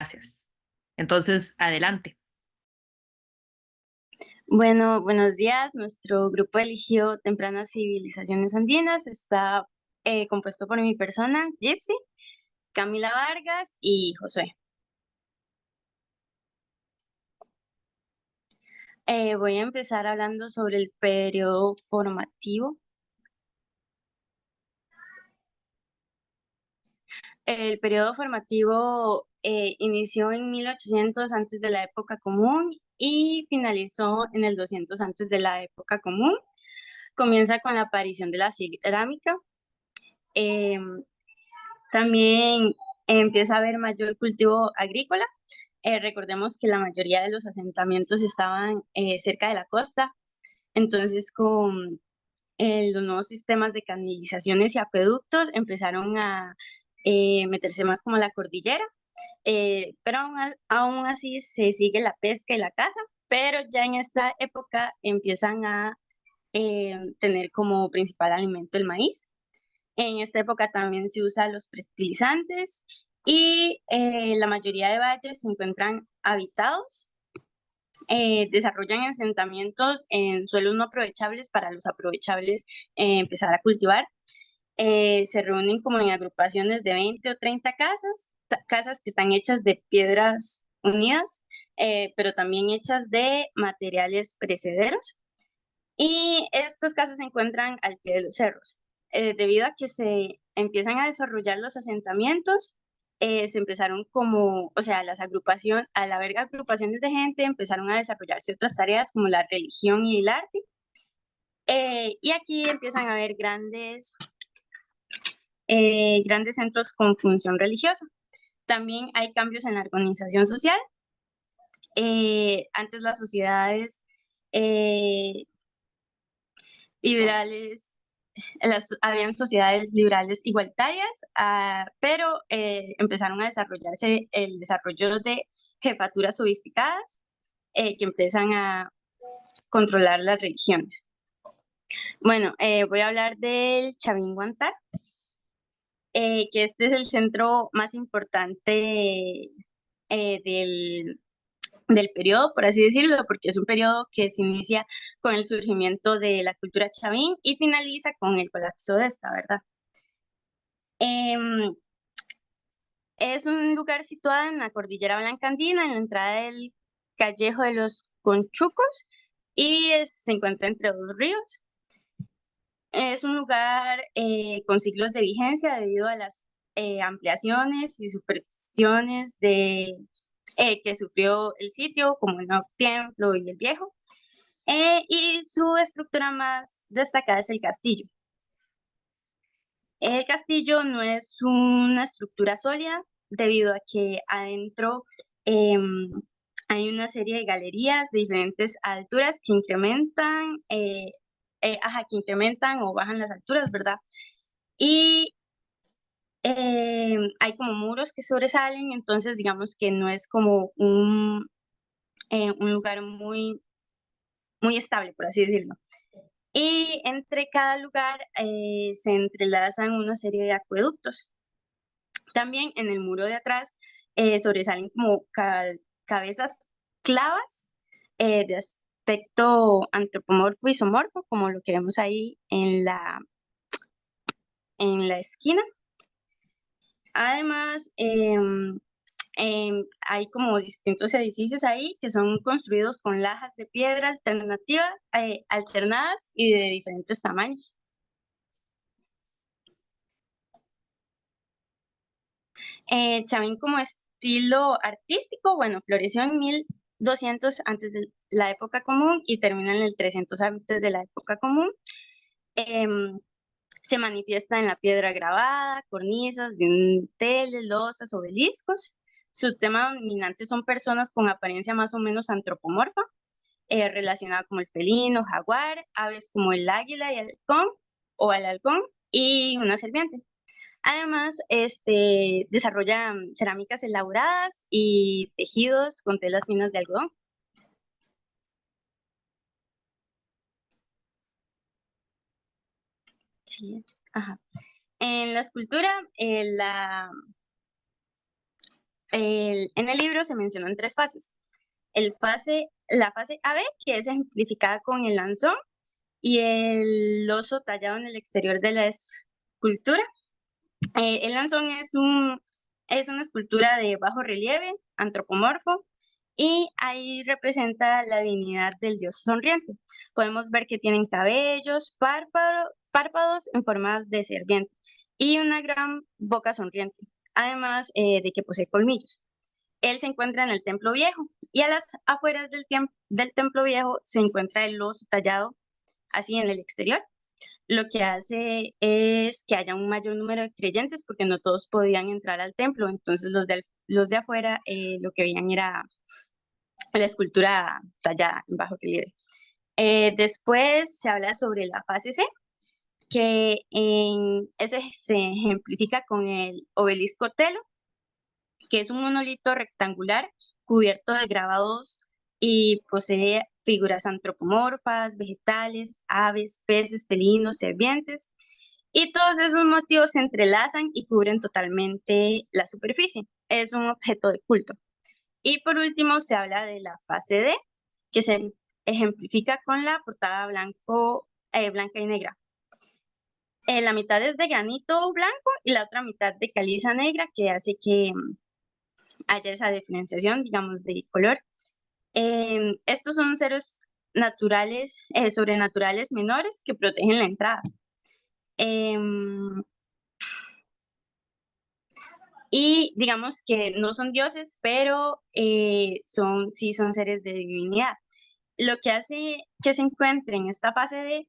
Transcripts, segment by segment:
Gracias. Entonces, adelante. Bueno, buenos días. Nuestro grupo eligió Tempranas Civilizaciones Andinas. Está compuesto por mi persona, Gypsy, Camila Vargas y Josué. Voy a empezar hablando sobre el periodo formativo. El periodo formativo inició en 1800 antes de la época común y finalizó en el 200 antes de la época común. Comienza con la aparición de la cerámica. Em, También empieza a haber mayor cultivo agrícola. Recordemos que la mayoría de los asentamientos estaban cerca de la costa, entonces con los nuevos sistemas de canalizaciones y acueductos empezaron a meterse más como la cordillera, pero aún así se sigue la pesca y la caza, pero ya en esta época empiezan a tener como principal alimento el maíz. En esta época también se usan los fertilizantes y la mayoría de valles se encuentran habitados. Desarrollan asentamientos en suelos no aprovechables para los aprovechables empezar a cultivar. Se reúnen como en agrupaciones de 20 o 30 casas, casas que están hechas de piedras unidas, pero también hechas de materiales perecederos. Y estas casas se encuentran al pie de los cerros. Debido a que se empiezan a desarrollar los asentamientos, se empezaron como, o sea, al haber agrupaciones de gente, empezaron a desarrollarse otras tareas como la religión y el arte. Y aquí empiezan a haber grandes centros con función religiosa. También hay cambios en la organización social. Antes las sociedades eh, liberales habían sociedades liberales igualitarias, pero empezaron a desarrollarse el desarrollo de jefaturas sofisticadas que empiezan a controlar las religiones. Bueno, voy a hablar del Chavín Guantar, que este es el centro más importante del periodo, por así decirlo, porque es un periodo que se inicia con el surgimiento de la cultura chavín y finaliza con el colapso de esta, ¿verdad? Em, es un lugar situado en la Cordillera Blancandina, en la entrada del Callejo de los Conchucos, y se encuentra entre dos ríos. Es un lugar con siglos de vigencia debido a las ampliaciones y supervisiones que sufrió el sitio, como el Nuevo Templo y el Viejo. Y su estructura más destacada es el castillo. El castillo no es una estructura sólida debido a que adentro em, hay una serie de galerías de diferentes alturas que incrementan o bajan las alturas, ¿verdad? Y hay como muros que sobresalen, entonces digamos que no es como un lugar muy estable, por así decirlo. Y entre cada lugar se entrelazan una serie de acueductos. También en el muro de atrás sobresalen como cabezas clavas de aspecto antropomorfo y isomorfo, como lo que vemos ahí en la esquina. Además, hay como distintos edificios ahí que son construidos con lajas de piedra alternadas y de diferentes tamaños. Chavín como estilo artístico, bueno, floreció en 1200 antes de la época común y termina en el 300 antes de la época común. Em, Se manifiesta en la piedra grabada, cornisas, dinteles, losas, obeliscos. Su tema dominante son personas con apariencia más o menos antropomorfa, relacionada como el felino, jaguar, aves como el águila y el halcón, o el halcón, y una serpiente. Además, desarrolla cerámicas elaboradas y tejidos con telas finas de algodón. Sí, ajá. En la escultura, en el libro se mencionan tres fases. La fase AB, que es ejemplificada con el lanzón y el oso tallado en el exterior de la escultura. El lanzón es una escultura de bajo relieve, antropomorfo, y ahí representa la divinidad del dios sonriente. Podemos ver que tienen cabellos, párpados en formas de serpiente y una gran boca sonriente, además de que posee colmillos. Él se encuentra en el templo viejo y a las afueras del templo viejo se encuentra el oso tallado así en el exterior. Lo que hace es que haya un mayor número de creyentes porque no todos podían entrar al templo, entonces los de afuera lo que veían era la escultura tallada en bajo relieve. Después se habla sobre la fase C, que ese se ejemplifica con el obelisco Telo, que es un monolito rectangular cubierto de grabados y posee figuras antropomorfas, vegetales, aves, peces, felinos, serpientes, y todos esos motivos se entrelazan y cubren totalmente la superficie. Es un objeto de culto. Y por último se habla de la fase D, que se ejemplifica con la portada blanca y negra. La mitad es de granito blanco y la otra mitad de caliza negra, que hace que haya esa diferenciación, digamos, de color. Estos son seres naturales, sobrenaturales menores que protegen la entrada. Em, y digamos que no son dioses, pero sí son seres de divinidad. Lo que hace que se encuentre en esta fase D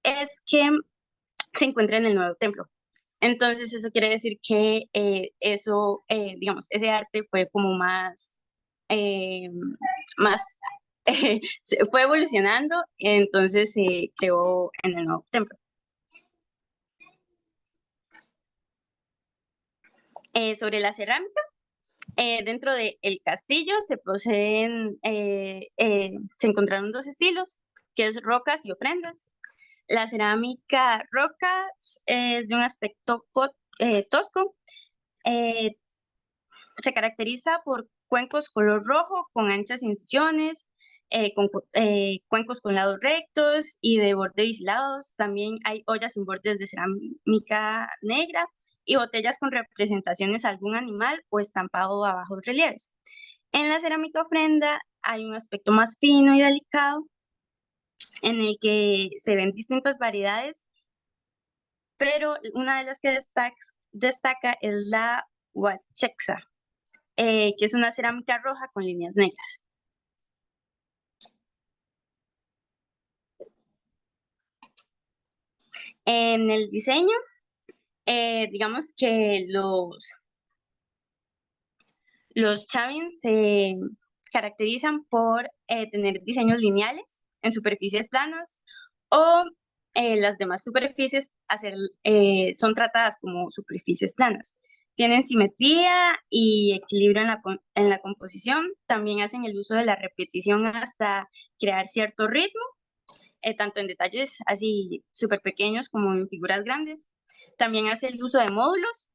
es que se encuentra en el nuevo templo. Entonces eso quiere decir que digamos, ese arte fue como eh, más se fue evolucionando, entonces se creó en el nuevo templo. Sobre la cerámica, dentro del castillo se encontraron dos estilos, que es rocas y ofrendas. La cerámica rocas es de un aspecto tosco. eh, Se caracteriza por cuencos color rojo con anchas incisiones, cuencos con lados rectos y de bordes bislados. También hay ollas sin bordes de cerámica negra y botellas con representaciones de algún animal o estampado a bajos relieves. En la cerámica ofrenda hay un aspecto más fino y delicado en el que se ven distintas variedades, pero una de las que destaca es la huachexa, que es una cerámica roja con líneas negras. En el diseño, digamos que los chavins se caracterizan por tener diseños lineales en superficies planas o las demás superficies son tratadas como superficies planas. Tienen simetría y equilibrio en la composición. También hacen el uso de la repetición hasta crear cierto ritmo, tanto en detalles así súper pequeños como en figuras grandes. También hace el uso de módulos.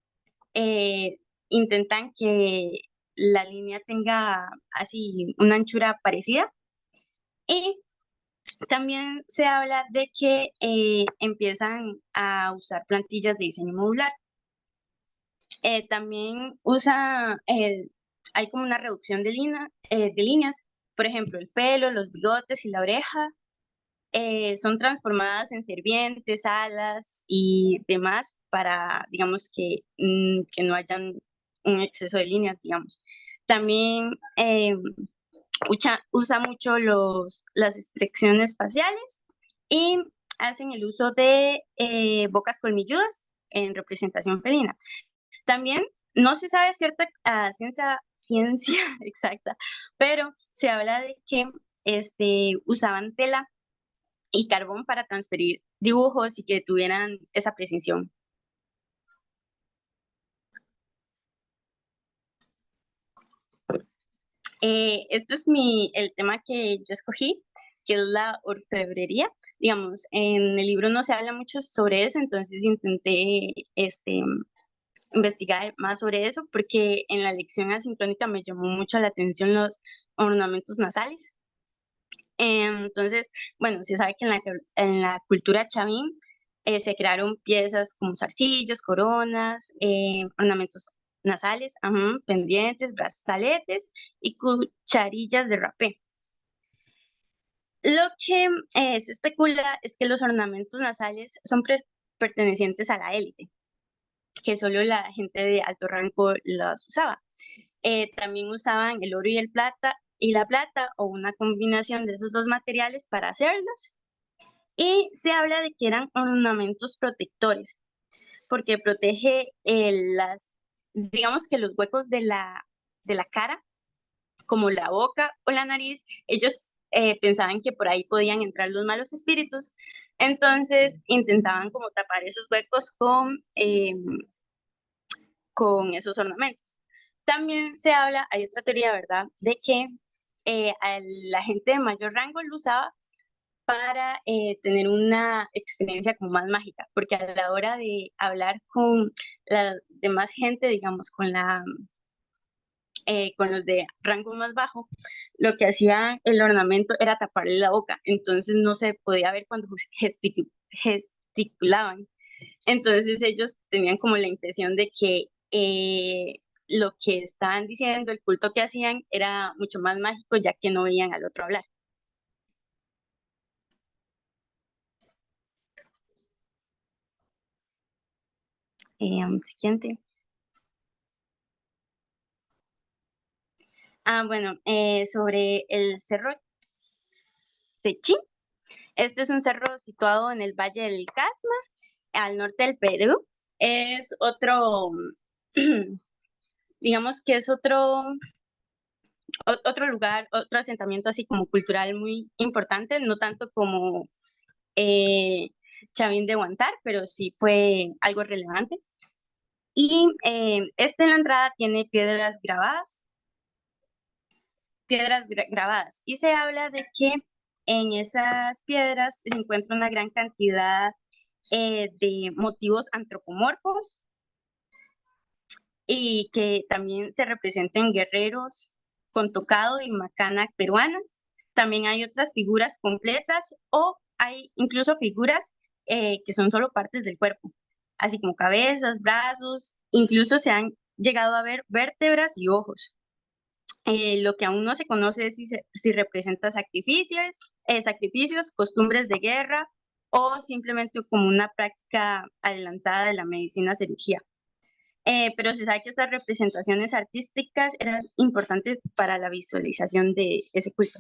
eh, Intentan que la línea tenga así una anchura parecida. Y también se habla de que empiezan a usar plantillas de diseño modular. También hay como una reducción de líneas. Por ejemplo, el pelo, los bigotes y la oreja son transformadas en sirvientes, alas y demás para, digamos, que no hayan un exceso de líneas, digamos. También usa mucho las expresiones faciales y hacen el uso de bocas colmilludas en representación felina. También no se sabe ciencia exacta, pero se habla de que usaban tela y carbón para transferir dibujos y que tuvieran esa precisión. Este es el tema que yo escogí, que es la orfebrería. Digamos, en el libro no se habla mucho sobre eso, entonces intenté investigar más sobre eso porque en la lección asincrónica me llamó mucho la atención los ornamentos nasales. Entonces, bueno, se sabe que en la cultura chavín se crearon piezas como zarcillos, coronas, ornamentos nasales, ajá, pendientes, brazaletes y cucharillas de rapé. Lo que se especula es que los ornamentos nasales son pertenecientes a la élite, que solo la gente de alto rango los usaba. También usaban el oro y la plata o una combinación de esos dos materiales para hacerlos. Y se habla de que eran ornamentos protectores, porque protege digamos que los huecos de la cara, como la boca o la nariz, ellos pensaban que por ahí podían entrar los malos espíritus, entonces intentaban como tapar esos huecos con esos ornamentos. También se habla, hay otra teoría, ¿verdad?, de que a la gente de mayor rango lo usaba para tener una experiencia como más mágica, porque a la hora de hablar con la demás gente, digamos, con los de rango más bajo, lo que hacía el ornamento era taparle la boca, entonces no se podía ver cuando gesticulaban. Entonces ellos tenían como la impresión de que lo que estaban diciendo, el culto que hacían, era mucho más mágico ya que no veían al otro hablar. Siguiente. Bueno, sobre el cerro Sechín. Este es un cerro situado en el Valle del Casma, al norte del Perú. Es otro, digamos que es otro lugar, otro asentamiento así como cultural muy importante, no tanto como eh, Chavín de Huantar, pero sí fue algo relevante. Y este en la entrada tiene piedras grabadas. Y se habla de que en esas piedras se encuentra una gran cantidad de motivos antropomorfos y que también se representan guerreros con tocado y macana peruana. También hay otras figuras completas o hay incluso figuras que son solo partes del cuerpo, así como cabezas, brazos, incluso se han llegado a ver vértebras y ojos. Lo que aún no se conoce es si representa sacrificios, costumbres de guerra o simplemente como una práctica adelantada de la medicina cirugía. Pero se sabe que estas representaciones artísticas eran importantes para la visualización de ese culto.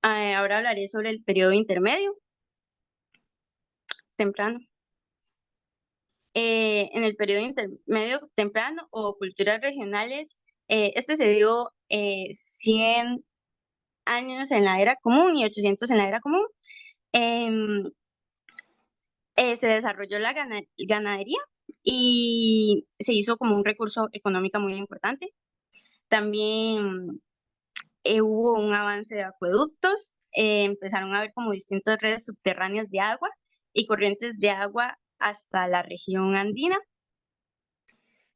Ahora hablaré sobre el periodo intermedio, temprano. En el periodo intermedio temprano o culturas regionales, este se dio 100 años en la era común y 800 en la era común. Em, se desarrolló la ganadería y se hizo como un recurso económico muy importante. También hubo un avance de acueductos, empezaron a haber como distintas redes subterráneas de agua y corrientes de agua hasta la región andina.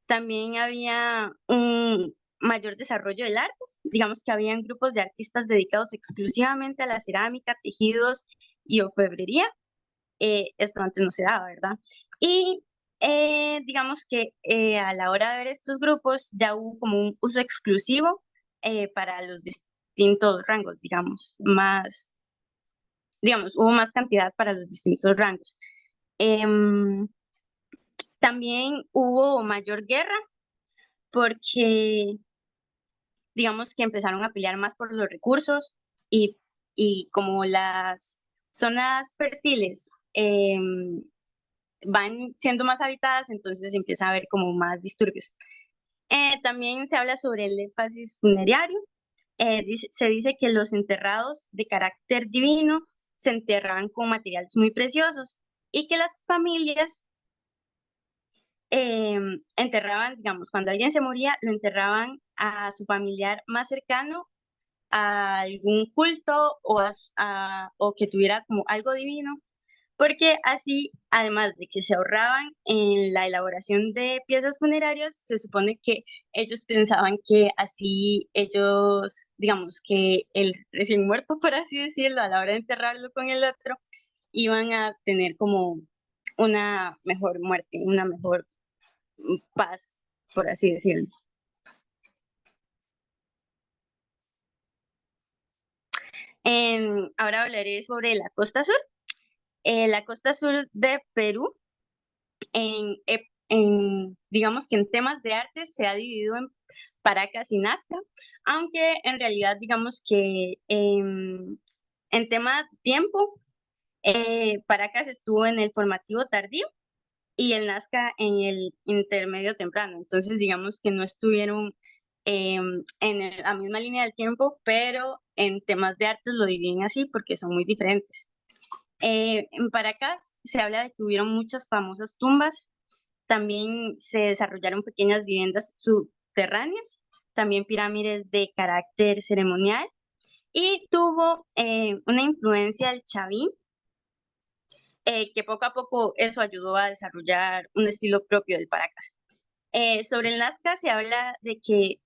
También había un mayor desarrollo del arte, digamos que habían grupos de artistas dedicados exclusivamente a la cerámica, tejidos y orfebrería. Esto antes no se daba, ¿verdad? Y digamos que a la hora de ver estos grupos ya hubo como un uso exclusivo para los distintos rangos, hubo más cantidad para los distintos rangos. Em, También hubo mayor guerra porque digamos que empezaron a pelear más por los recursos y, y como las zonas fértiles van siendo más habitadas, entonces empieza a haber como más disturbios. También se habla sobre el énfasis funerario. Se dice que los enterrados de carácter divino se enterraban con materiales muy preciosos y que las familias enterraban, digamos, cuando alguien se moría, lo enterraban a su familiar más cercano a algún culto o, o que tuviera como algo divino, porque así, además de que se ahorraban en la elaboración de piezas funerarias, se supone que ellos pensaban que así ellos, digamos, que el recién muerto, por así decirlo, a la hora de enterrarlo con el otro, iban a tener como una mejor muerte, una mejor paz, por así decirlo. Ahora hablaré sobre la costa sur. La costa sur de Perú, digamos que en temas de arte se ha dividido en Paracas y Nazca, aunque en realidad digamos que en tema de tiempo, Paracas estuvo en el formativo tardío y el Nazca en el intermedio temprano. Entonces, digamos que no estuvieron la misma línea del tiempo, pero en temas de artes lo dividen así porque son muy diferentes. En Paracas se habla de que hubieron muchas famosas tumbas, también se desarrollaron pequeñas viviendas subterráneas, también pirámides de carácter ceremonial y tuvo una influencia del chavín, que poco a poco eso ayudó a desarrollar un estilo propio del Paracas. Sobre el Nazca se habla de que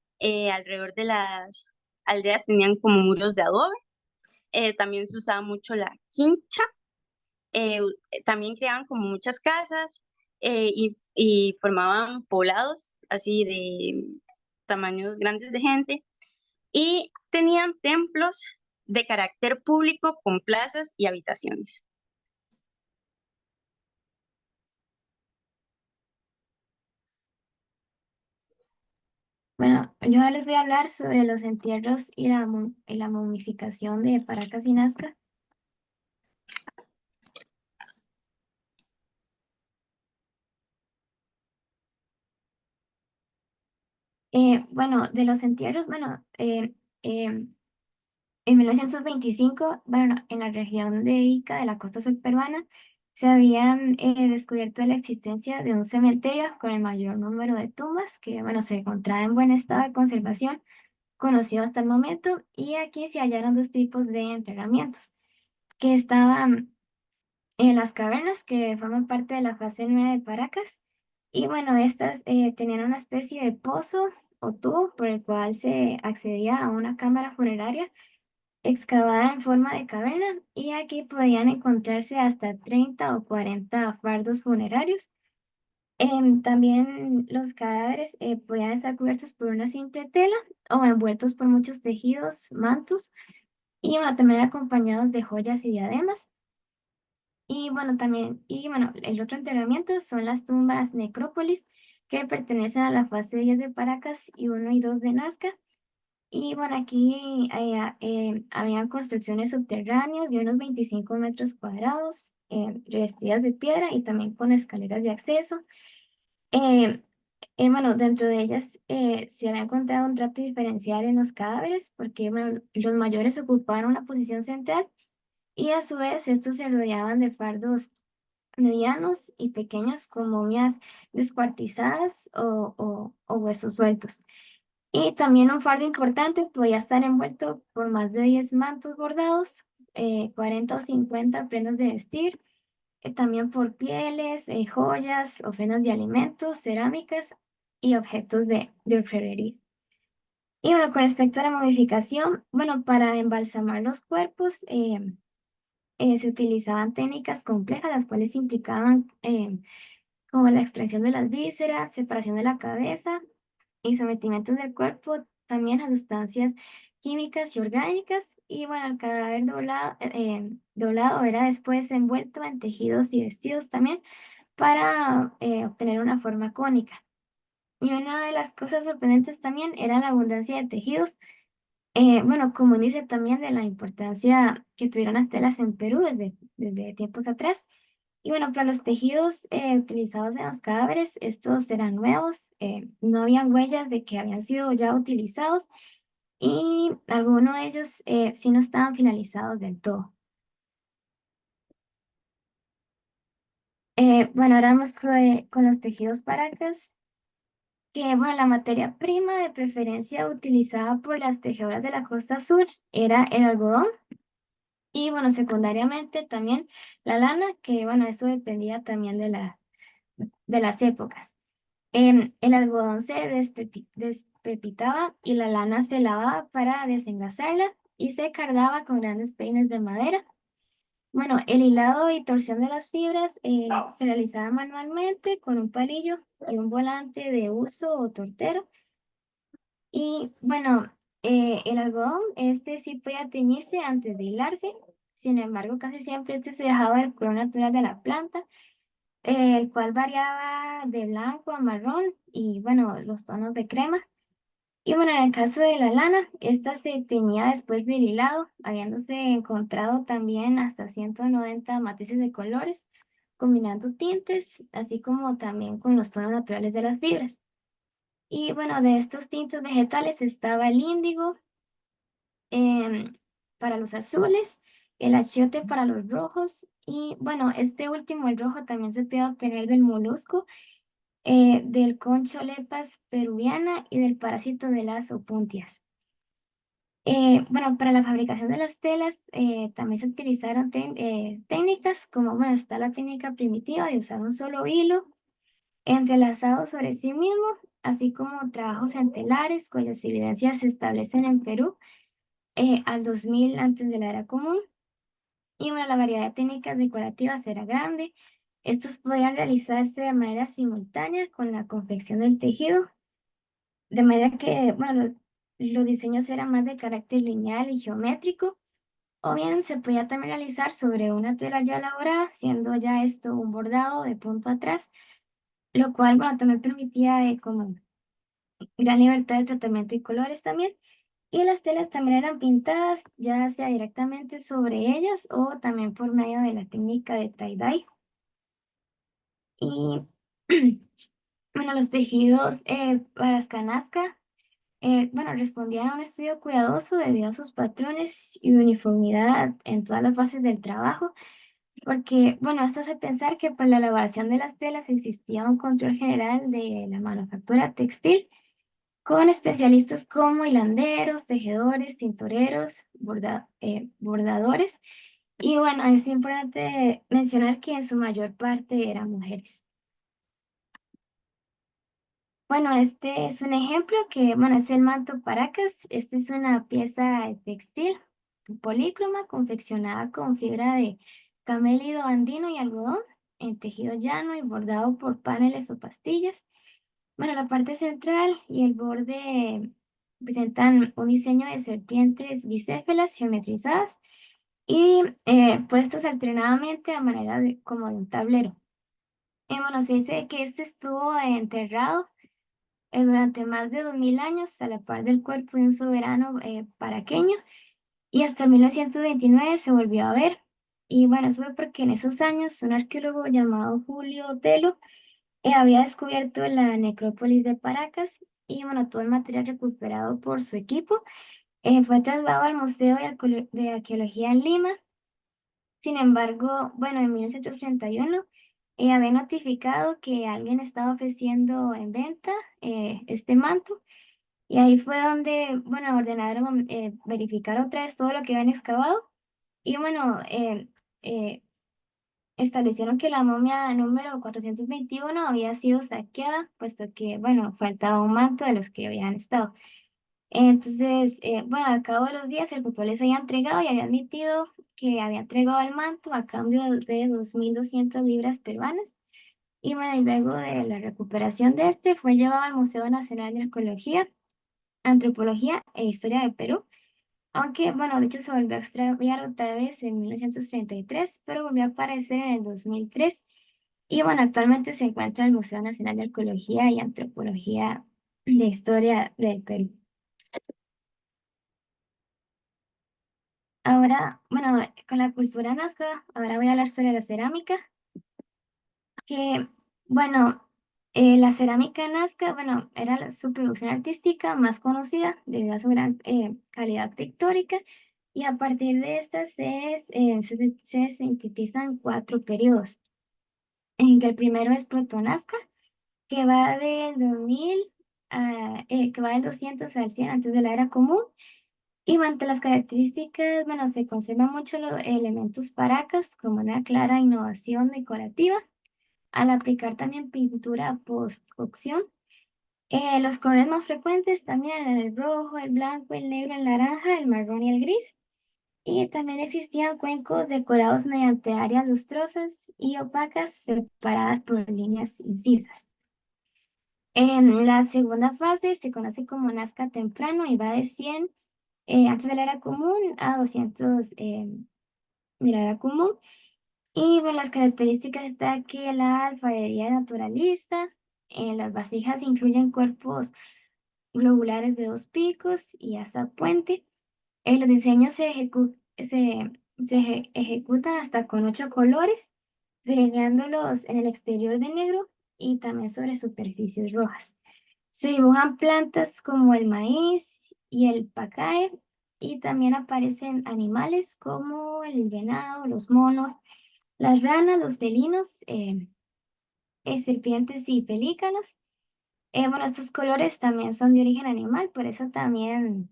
alrededor de las aldeas tenían como muros de adobe, también se usaba mucho la quincha, también creaban como muchas casas y formaban poblados así de tamaños grandes de gente y tenían templos de carácter público con plazas y habitaciones. Bueno, yo ahora les voy a hablar sobre los entierros y y la momificación de Paracas y Nazca. Bueno, de los entierros, bueno, en 1925, bueno, en la región de Ica, de la costa sur peruana, se habían descubierto la existencia de un cementerio con el mayor número de tumbas que, bueno, se encontraba en buen estado de conservación, conocido hasta el momento, y aquí se hallaron dos tipos de enterramientos, que estaban en las cavernas que forman parte de la fase 9 de Paracas, y bueno, estas tenían una especie de pozo o tubo por el cual se accedía a una cámara funeraria excavada en forma de caverna y aquí podían encontrarse hasta 30 o 40 fardos funerarios. También los cadáveres podían estar cubiertos por una simple tela o envueltos por muchos tejidos, mantos y bueno, también acompañados de joyas y diademas. Y bueno, el otro enterramiento son las tumbas necrópolis que pertenecen a la fase 10 de Paracas y 1 y 2 de Nazca. Y bueno, aquí habían construcciones subterráneas de unos 25 metros cuadrados, revestidas de piedra y también con escaleras de acceso. Eh, bueno, dentro de ellas se había encontrado un trato diferencial en los cadáveres, porque bueno, los mayores ocupaban una posición central y a su vez estos se rodeaban de fardos medianos y pequeños con momias descuartizadas o huesos sueltos. Y también un fardo importante podía estar envuelto por más de 10 mantos bordados, 40 o 50 prendas de vestir, también por pieles, joyas, ofrendas de alimentos, cerámicas y objetos de orfebrería. Y bueno, con respecto a la momificación, bueno, para embalsamar los cuerpos se utilizaban técnicas complejas, las cuales implicaban como la extracción de las vísceras, separación de la cabeza y sometimientos del cuerpo también a sustancias químicas y orgánicas. Y bueno, el cadáver doblado era después envuelto en tejidos y vestidos también para obtener una forma cónica. Y una de las cosas sorprendentes también era la abundancia de tejidos. Bueno, como dice también de la importancia que tuvieron las telas en Perú desde tiempos atrás. Y bueno, para los tejidos utilizados en los cadáveres, estos eran nuevos, no habían huellas de que habían sido ya utilizados y algunos de ellos sí no estaban finalizados del todo. Bueno, ahora vamos con los tejidos Paracas. que, bueno, la materia prima de preferencia utilizada por las tejedoras de la costa sur era el algodón y, bueno, secundariamente también la lana, que, bueno, eso dependía también de las épocas. El algodón se despepitaba y la lana se lavaba para desengrasarla y se cardaba con grandes peines de madera. Bueno, el hilado y torsión de las fibras se realizaba manualmente con un palillo y un volante de uso o tortero. Y bueno, el algodón, este sí podía teñirse antes de hilarse. Sin embargo, casi siempre este se dejaba el color natural de la planta, el cual variaba de blanco a marrón y bueno, los tonos de crema. Y bueno, en el caso de la lana, esta se teñía después del hilado, habiéndose encontrado también hasta 190 matices de colores, combinando tintes, así como también con los tonos naturales de las fibras. Y bueno, de estos tintes vegetales estaba el índigo em, para los azules, el achiote para los rojos, y bueno, este último, el rojo, también se puede obtener del molusco, del concho lepas peruviana y del parásito de las opuntias. Bueno, para la fabricación de las telas también se utilizaron técnicas como, bueno, está la técnica primitiva de usar un solo hilo entrelazado sobre sí mismo, así como trabajos en telares cuyas evidencias se establecen en Perú al 2000 antes de la era común. Y bueno, la variedad de técnicas decorativas era grande. Estos podían realizarse de manera simultánea con la confección del tejido, de manera que, bueno, los diseños eran más de carácter lineal y geométrico, o bien se podía también realizar sobre una tela ya elaborada, siendo ya esto un bordado de punto atrás, lo cual, bueno, también permitía como gran libertad de tratamiento y colores también. Y las telas también eran pintadas, ya sea directamente sobre ellas o también por medio de la técnica de tie-dye. Y bueno, los tejidos para las canasca, bueno, respondían a un estudio cuidadoso debido a sus patrones y uniformidad en todas las fases del trabajo, porque, bueno, esto hace pensar que para la elaboración de las telas existía un control general de la manufactura textil, con especialistas como hilanderos, tejedores, tintoreros, bordadores. Y bueno, es importante mencionar que en su mayor parte eran mujeres. Bueno, este es un ejemplo que, bueno, es el manto Paracas. Este es una pieza de textil polícroma confeccionada con fibra de camélido andino y algodón en tejido llano y bordado por paneles o pastillas. Bueno, la parte central y el borde presentan un diseño de serpientes bicéfalas geometrizadas y puestos alternadamente a manera de, como de un tablero. Bueno, se dice que este estuvo enterrado durante más de 2000 años a la par del cuerpo de un soberano paraqueño y hasta 1929 se volvió a ver. Y bueno, eso fue porque en esos años un arqueólogo llamado Julio Telo había descubierto la necrópolis de Paracas y bueno, todo el material recuperado por su equipo fue trasladado al Museo de Arqueología en Lima. Sin embargo, bueno, en 1931 había notificado que alguien estaba ofreciendo en venta este manto y ahí fue donde, bueno, ordenaron verificar otra vez todo lo que habían excavado y bueno, establecieron que la momia número 421 había sido saqueada, puesto que, bueno, faltaba un manto de los que habían estado. Entonces, bueno, al cabo de los días, el culpable se había entregado y había admitido que había entregado el manto a cambio de 2.200 libras peruanas. Y bueno, y luego de la recuperación de este, fue llevado al Museo Nacional de Arqueología, Antropología e Historia de Perú. Aunque, bueno, de hecho se volvió a extraviar otra vez en 1933, pero volvió a aparecer en el 2003. Y bueno, actualmente se encuentra en el Museo Nacional de Arqueología y Antropología de Historia del Perú. Ahora, bueno, con la cultura nazca, ahora voy a hablar sobre la cerámica, que, bueno, la cerámica nazca, bueno, era su producción artística más conocida debido a su gran calidad pictórica, y a partir de esta se sintetizan cuatro periodos, en que el primero es protonazca, que va del 2000 que va del 200 al 100 antes de la era común. Y bueno, entre las características, bueno, se conservan mucho los elementos paracas como una clara innovación decorativa al aplicar también pintura post-cocción. Los colores más frecuentes también eran el rojo, el blanco, el negro, el naranja, el marrón y el gris. Y también existían cuencos decorados mediante áreas lustrosas y opacas separadas por líneas incisas. En la segunda fase se conoce como Nazca temprano y va de 100 antes de la era común a 200 de la era común. Y bueno, las características está que la alfarería naturalista, las vasijas incluyen cuerpos globulares de 2 picos y asa puente. Los diseños se ejecutan hasta con 8 colores, delineándolos en el exterior de negro y también sobre superficies rojas. Se dibujan plantas como el maíz y el pacae y también aparecen animales como el venado, los monos, las ranas, los felinos, serpientes y pelícanos. Bueno, estos colores también son de origen animal, por eso también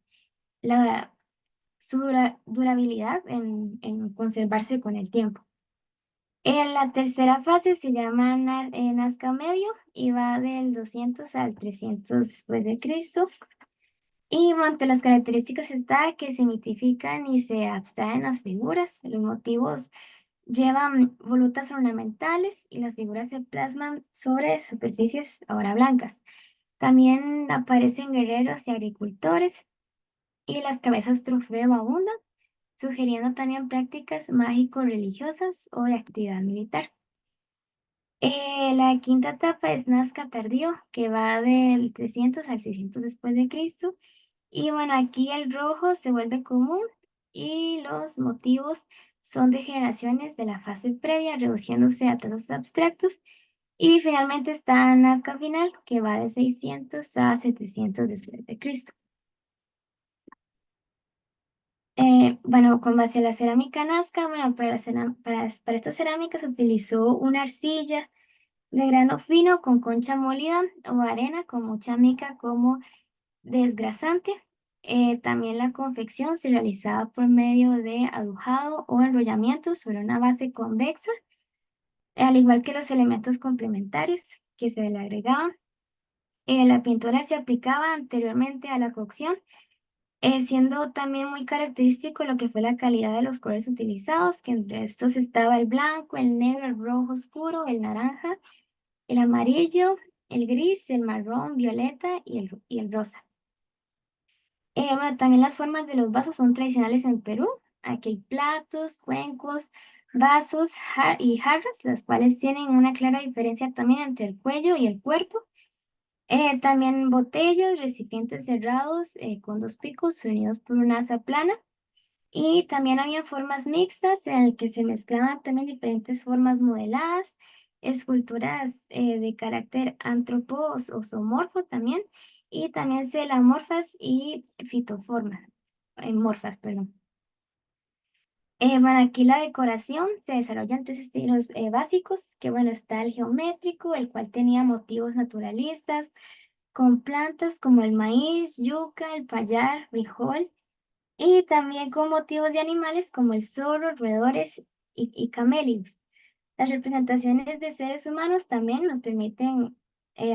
la, su durabilidad en conservarse con el tiempo. En la tercera fase se llama Nazca Medio y va del 200 al 300 después de Cristo. Y bueno, entre las características está que se mitifican y se abstraen las figuras. Los motivos llevan volutas ornamentales y las figuras se plasman sobre superficies ahora blancas. También aparecen guerreros y agricultores y las cabezas trofeo abundan, sugiriendo también prácticas mágico-religiosas o de actividad militar. La quinta etapa es Nazca tardío, que va del 300 al 600 después de Cristo. Y bueno, aquí el rojo se vuelve común y los motivos son de generaciones de la fase previa, reduciéndose a trazos abstractos. Y finalmente está Nazca final, que va de 600 a 700 después de Cristo. Bueno, con base a la cerámica Nazca, bueno, para esta cerámica se utilizó una arcilla de grano fino con concha molida o arena con mucha mica como desgrasante. También la confección se realizaba por medio de adujado o enrollamiento sobre una base convexa, al igual que los elementos complementarios que se le agregaban. La pintura se aplicaba anteriormente a la cocción, siendo también muy característico lo que fue la calidad de los colores utilizados, que entre estos estaba el blanco, el negro, el rojo oscuro, el naranja, el amarillo, el gris, el marrón, violeta y el rosa. Bueno, también las formas de los vasos son tradicionales en Perú. Aquí hay platos, cuencos, vasos y jarras, las cuales tienen una clara diferencia también entre el cuello y el cuerpo. También botellas, recipientes cerrados con 2 picos unidos por una asa plana. Y también había formas mixtas en el que se mezclaban también diferentes formas modeladas, esculturas de carácter antropomorfo también, y también celamorfas y fitoformas, morfas, perdón. Bueno, aquí la decoración se desarrolla en 3 estilos básicos, que bueno, está el geométrico, el cual tenía motivos naturalistas, con plantas como el maíz, yuca, el payar, frijol, y también con motivos de animales como el zorro, roedores y camélidos. Las representaciones de seres humanos también nos permiten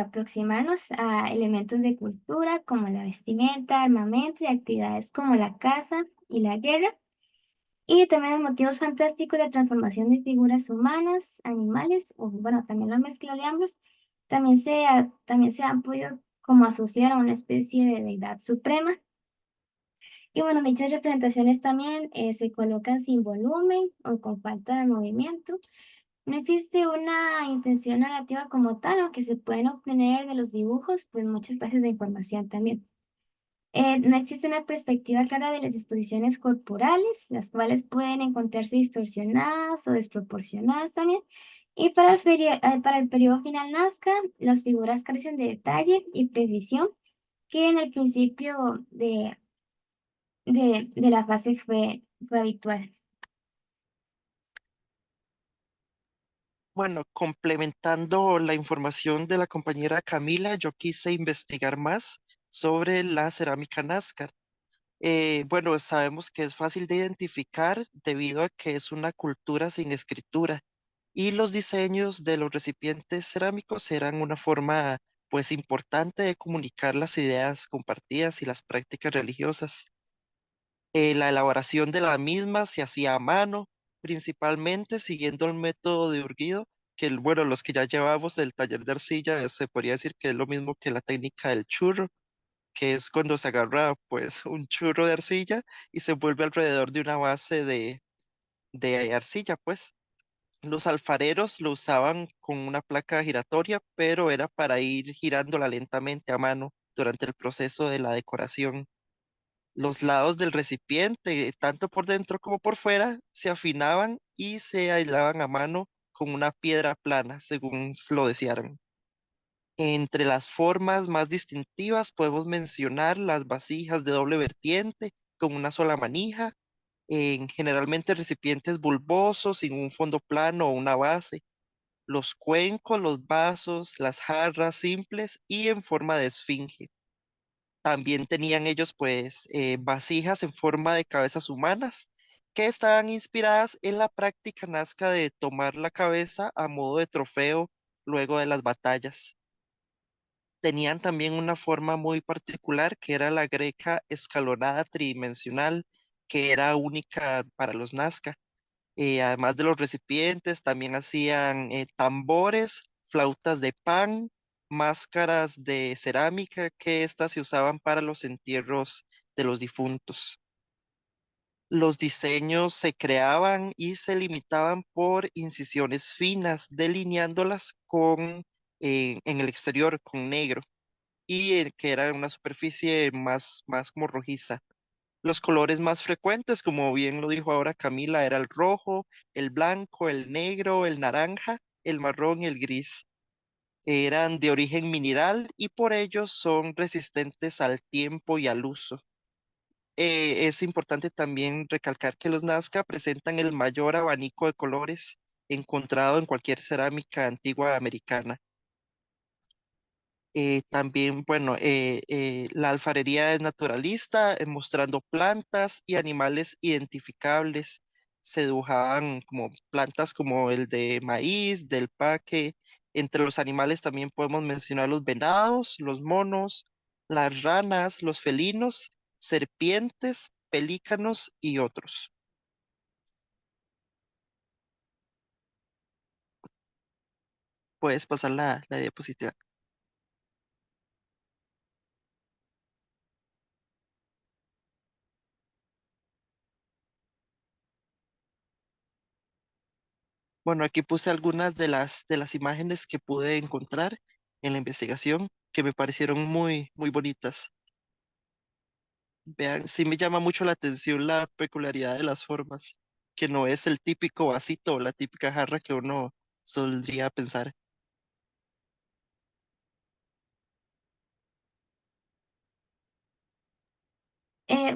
aproximarnos a elementos de cultura como la vestimenta, armamento y actividades como la caza y la guerra. Y también motivos fantásticos de transformación de figuras humanas, animales, o bueno, también la mezcla de ambos, también se han podido como asociar a una especie de deidad suprema. Y bueno, dichas representaciones también se colocan sin volumen o con falta de movimiento. No existe una intención narrativa como tal, aunque se pueden obtener de los dibujos, pues muchas clases de información también. No existe una perspectiva clara de las disposiciones corporales, las cuales pueden encontrarse distorsionadas o desproporcionadas también. Y para el periodo final Nazca, las figuras carecen de detalle y precisión, que en el principio de la fase fue habitual. Bueno, complementando la información de la compañera Camila, yo quise investigar más sobre la cerámica Nazca. Bueno, sabemos que es fácil de identificar debido a que es una cultura sin escritura y los diseños de los recipientes cerámicos eran una forma, pues, importante de comunicar las ideas compartidas y las prácticas religiosas. La elaboración de la misma se hacía a mano, principalmente siguiendo el método de urgido, que, bueno, los que ya llevamos el taller de arcilla, se podría decir que es lo mismo que la técnica del churro, que es cuando se agarra pues un churro de arcilla y se vuelve alrededor de una base de arcilla, pues. Los alfareros lo usaban con una placa giratoria, pero era para ir girándola lentamente a mano durante el proceso de la decoración. Los lados del recipiente, tanto por dentro como por fuera, se afinaban y se aislaban a mano con una piedra plana, según lo desearan. Entre las formas más distintivas podemos mencionar las vasijas de doble vertiente con una sola manija, generalmente recipientes bulbosos sin un fondo plano o una base, los cuencos, los vasos, las jarras simples y en forma de esfinge. También tenían ellos pues vasijas en forma de cabezas humanas que estaban inspiradas en la práctica nazca de tomar la cabeza a modo de trofeo luego de las batallas. Tenían también una forma muy particular que era la greca escalonada tridimensional, que era única para los Nazca. Además de los recipientes, también hacían tambores, flautas de pan, máscaras de cerámica, que estas se usaban para los entierros de los difuntos. Los diseños se creaban y se limitaban por incisiones finas, delineándolas en el exterior con negro y que era una superficie más como rojiza. Los colores más frecuentes, como bien lo dijo ahora Camila, era el rojo, el blanco, el negro, el naranja, el marrón y el gris. Eran de origen mineral y por ello son resistentes al tiempo y al uso. Es importante también recalcar que los Nazca presentan el mayor abanico de colores encontrado en cualquier cerámica antigua americana. También, bueno, la alfarería es naturalista, mostrando plantas y animales identificables. Se dibujaban como plantas como el de maíz, del paque. Entre los animales también podemos mencionar los venados, los monos, las ranas, los felinos, serpientes, pelícanos y otros. Puedes pasar la diapositiva. Bueno, aquí puse algunas de las imágenes que pude encontrar en la investigación que me parecieron muy bonitas. Vean, sí me llama mucho la atención la peculiaridad de las formas, que no es el típico vasito o la típica jarra que uno solía pensar.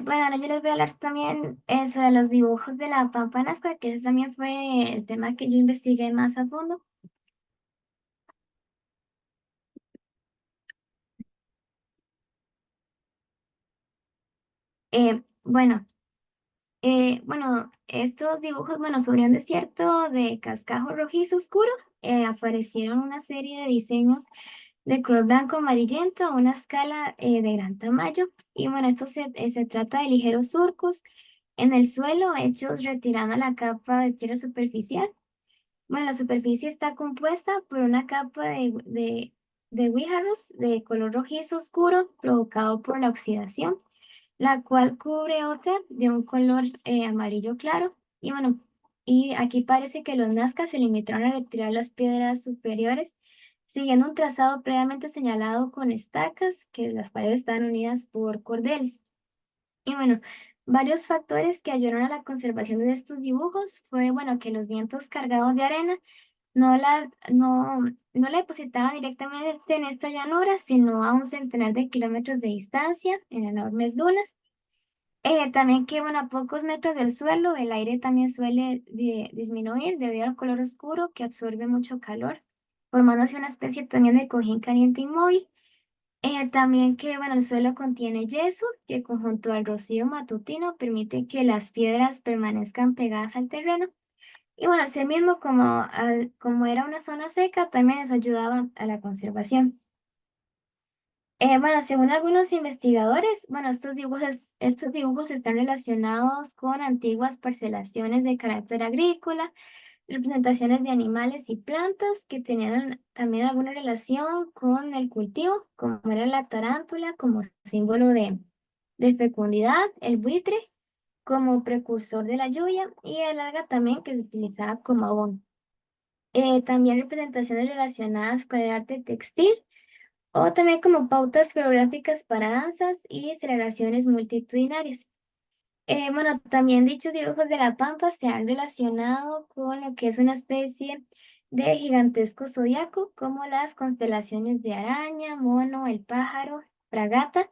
Bueno, ahora yo les voy a hablar también sobre los dibujos de la Pampa Nazca, que ese también fue el tema que yo investigué más a fondo. Bueno, bueno, estos dibujos, bueno, sobre un desierto de cascajo rojizo oscuro, aparecieron una serie de diseños de color blanco amarillento a una escala de gran tamaño. Y bueno, esto se trata de ligeros surcos en el suelo hechos retirando la capa de tierra superficial. Bueno, la superficie está compuesta por una capa de guijarros de color rojizo oscuro provocado por la oxidación, la cual cubre otra de un color amarillo claro. Y bueno, y aquí parece que los Nazca se limitaron a retirar las piedras superiores, siguiendo un trazado previamente señalado con estacas, que las paredes están unidas por cordeles. Y bueno, varios factores que ayudaron a la conservación de estos dibujos fue, bueno, que los vientos cargados de arena no la depositaban directamente en esta llanura, sino a un centenar de kilómetros de distancia, en enormes dunas. También que, bueno, a pocos metros del suelo, el aire también suele disminuir debido al color oscuro que absorbe mucho calor, formándose una especie también de cojín caliente inmóvil. También que, bueno, el suelo contiene yeso, que junto al rocío matutino permite que las piedras permanezcan pegadas al terreno. Y bueno, así mismo como era una zona seca, también eso ayudaba a la conservación. Bueno, según algunos investigadores, bueno, estos dibujos están relacionados con antiguas parcelaciones de carácter agrícola, representaciones de animales y plantas que tenían también alguna relación con el cultivo, como era la tarántula como símbolo de fecundidad, el buitre como precursor de la lluvia y el alga también que se utilizaba como abono. También representaciones relacionadas con el arte textil o también como pautas coreográficas para danzas y celebraciones multitudinarias. Bueno, también dichos dibujos de la Pampa se han relacionado con lo que es una especie de gigantesco zodiaco, como las constelaciones de Araña, Mono, el Pájaro, Fragata,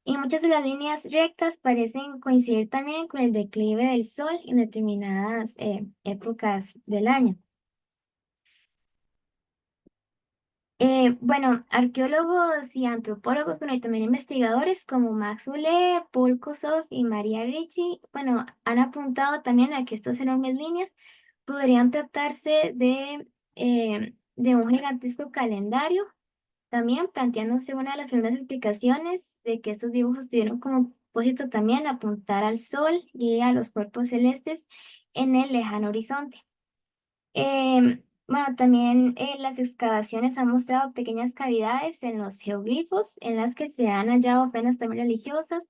y muchas de las líneas rectas parecen coincidir también con el declive del Sol en determinadas épocas del año. Bueno, arqueólogos y antropólogos, bueno, y también investigadores como Max Ulle, Paul Kossoff y María Ricci, bueno, han apuntado también a que estas enormes líneas podrían tratarse de un gigantesco calendario, también planteándose una de las primeras explicaciones de que estos dibujos tuvieron como propósito también apuntar al sol y a los cuerpos celestes en el lejano horizonte. Bueno, también las excavaciones han mostrado pequeñas cavidades en los geoglifos en las que se han hallado ofrendas también religiosas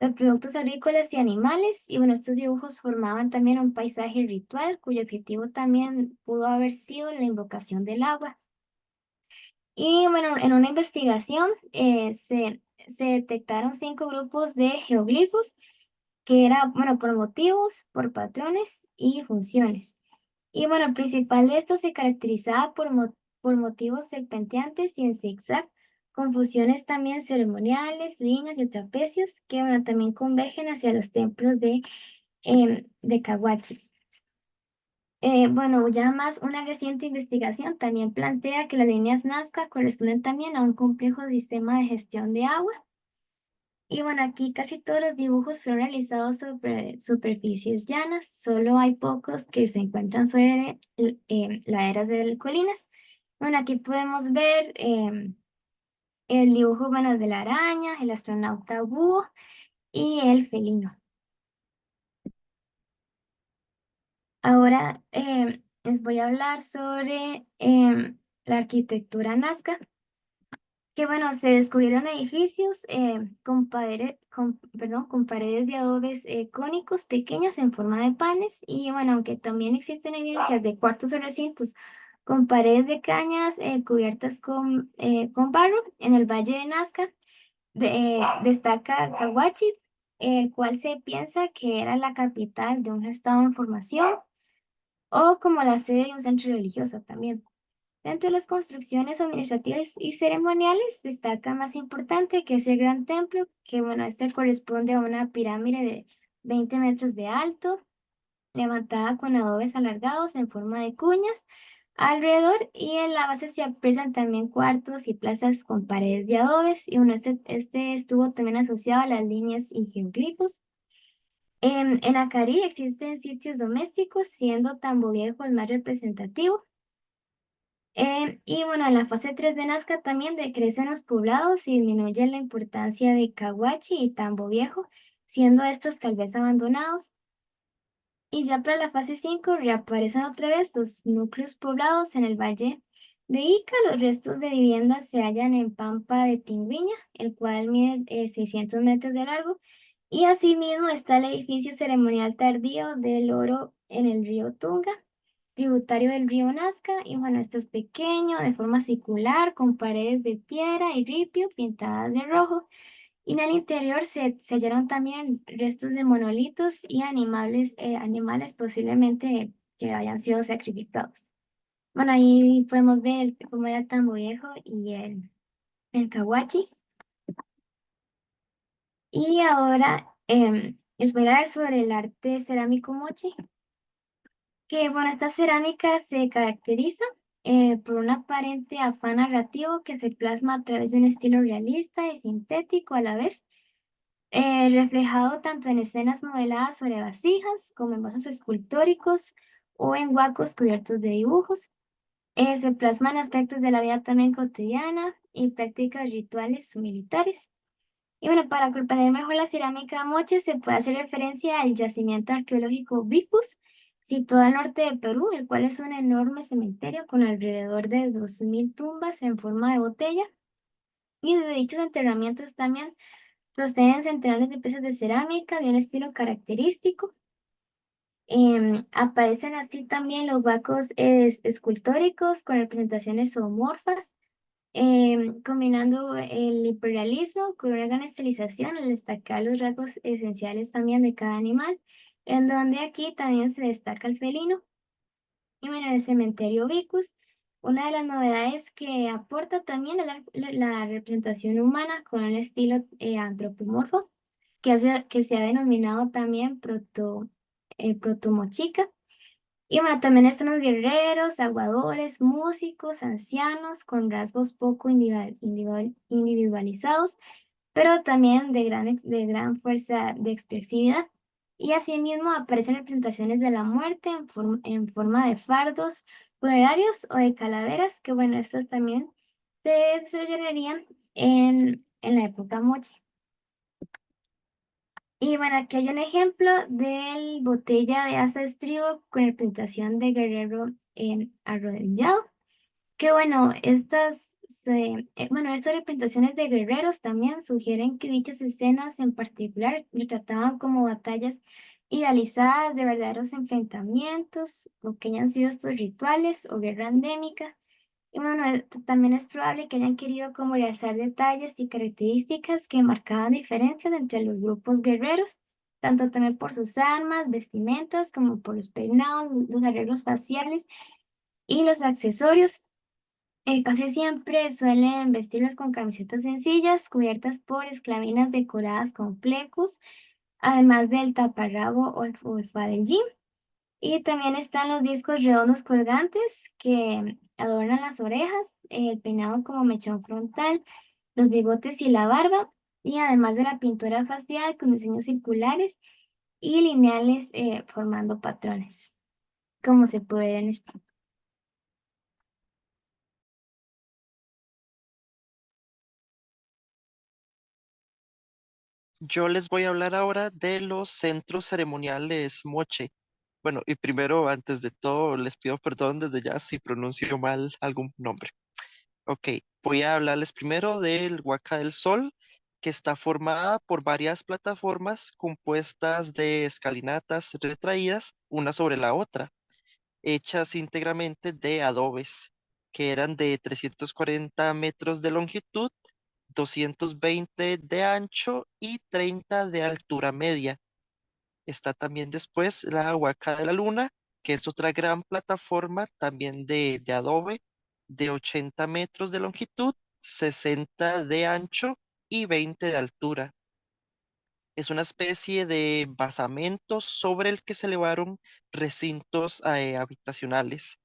de productos agrícolas y animales. Y bueno, estos dibujos formaban también un paisaje ritual cuyo objetivo también pudo haber sido la invocación del agua. Y bueno, en una investigación se detectaron 5 grupos de geoglifos que era, bueno, por motivos, por patrones y funciones. Y bueno, el principal de estos se caracterizaba por motivos serpenteantes y en zigzag, con fusiones también ceremoniales, líneas y trapecios que bueno, también convergen hacia los templos de Cahuachi. Bueno, ya más una reciente investigación también plantea que las líneas Nazca corresponden también a un complejo sistema de gestión de agua. Y bueno, aquí casi todos los dibujos fueron realizados sobre superficies llanas, solo hay pocos que se encuentran sobre laderas de colinas. Bueno, aquí podemos ver el dibujo, bueno, de la araña, el astronauta búho y el felino. Ahora les voy a hablar sobre la arquitectura nazca. Que bueno, se descubrieron edificios con paredes de adobes cónicos pequeñas en forma de panes y bueno, aunque también existen evidencias de cuartos o recintos con paredes de cañas cubiertas con barro en el Valle de Nazca, destaca Cahuachi, el cual se piensa que era la capital de un estado en formación o como la sede de un centro religioso también. Dentro de las construcciones administrativas y ceremoniales destaca más importante que es el gran templo, que bueno, este corresponde a una pirámide de 20 metros de alto, levantada con adobes alargados en forma de cuñas alrededor y en la base se aprecian también cuartos y plazas con paredes de adobes y bueno, este estuvo también asociado a las líneas y geoglifos. En Acari existen sitios domésticos, siendo Tambo Viejo el más representativo. Y bueno, en la fase 3 de Nazca también decrecen los poblados y disminuye la importancia de Cahuachi y Tambo Viejo, siendo estos tal vez abandonados. Y ya para la fase 5 reaparecen otra vez los núcleos poblados en el valle de Ica. Los restos de viviendas se hallan en Pampa de Tingüiña, el cual mide 600 metros de largo. Y asimismo está el edificio ceremonial tardío del Oro en el río Tunga, tributario del río Nazca, y bueno, este es pequeño, de forma circular, con paredes de piedra y ripio pintadas de rojo, y en el interior se hallaron también restos de monolitos y animales posiblemente que hayan sido sacrificados. Bueno, ahí podemos ver cómo era Tambo Viejo y el Cahuachi. Y ahora les voy a hablar sobre el arte cerámico mochi, que bueno, esta cerámica se caracteriza por un aparente afán narrativo que se plasma a través de un estilo realista y sintético a la vez, reflejado tanto en escenas modeladas sobre vasijas como en vasos escultóricos o en huacos cubiertos de dibujos. Se plasman aspectos de la vida también cotidiana y prácticas rituales o militares. Y bueno, para comprender mejor la cerámica moche se puede hacer referencia al yacimiento arqueológico Vicus, situado al norte de Perú, el cual es un enorme cementerio con alrededor de 2000 tumbas en forma de botella. Y de dichos enterramientos también proceden centenares de piezas de cerámica de un estilo característico. Aparecen así también los huacos escultóricos con representaciones zoomorfas, combinando el hiperrealismo con una gran estilización al destacar los rasgos esenciales también de cada animal, en donde aquí también se destaca el felino. Y bueno, en el cementerio Vicus, una de las novedades que aporta también es la representación humana con un estilo antropomorfo, que se ha denominado también protomochica. Y bueno, también están los guerreros, aguadores, músicos, ancianos, con rasgos poco individualizados, pero también de gran fuerza de expresividad. Y asimismo aparecen representaciones de la muerte en forma de fardos funerarios o de calaveras, que bueno, estas también se desarrollarían en la época Moche. Y bueno, aquí hay un ejemplo del botella de asa de estribo con representación de guerrero arrodillado. Que bueno, estas representaciones de guerreros también sugieren que dichas escenas en particular retrataban como batallas idealizadas de verdaderos enfrentamientos, o que hayan sido estos rituales o guerra endémica. Y bueno, también es probable que hayan querido como realzar detalles y características que marcaban diferencias entre los grupos guerreros, tanto también por sus armas, vestimentas, como por los peinados, los arreglos faciales y los accesorios. Casi siempre suelen vestirlos con camisetas sencillas, cubiertas por esclavinas decoradas con flecos, además del taparrabo o el jean. Y también están los discos redondos colgantes que adornan las orejas, el peinado como mechón frontal, los bigotes y la barba, y además de la pintura facial con diseños circulares y lineales formando patrones, como se puede ver en esto. Yo les voy a hablar ahora de los centros ceremoniales moche. Bueno, y primero, antes de todo, les pido perdón desde ya si pronuncio mal algún nombre. Ok, voy a hablarles primero del Huaca del Sol, que está formada por varias plataformas compuestas de escalinatas retraídas una sobre la otra, hechas íntegramente de adobes, que eran de 340 metros de longitud, 220 de ancho y 30 de altura media. Está también después la Huaca de la Luna, que es otra gran plataforma también de adobe, de 80 metros de longitud, 60 de ancho y 20 de altura. Es una especie de basamento sobre el que se elevaron recintos habitacionales,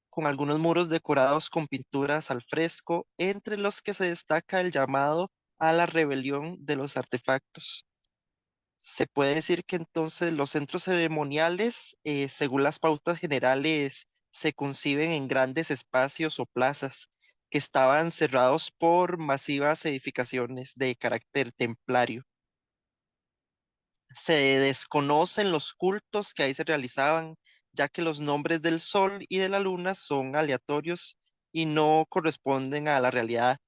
con algunos muros decorados con pinturas al fresco, entre los que se destaca el llamado a la rebelión de los artefactos. Se puede decir que entonces los centros ceremoniales, según las pautas generales, se conciben en grandes espacios o plazas que estaban cerrados por masivas edificaciones de carácter templario. Se desconocen los cultos que ahí se realizaban, ya que los nombres del sol y de la luna son aleatorios y no corresponden a la realidad.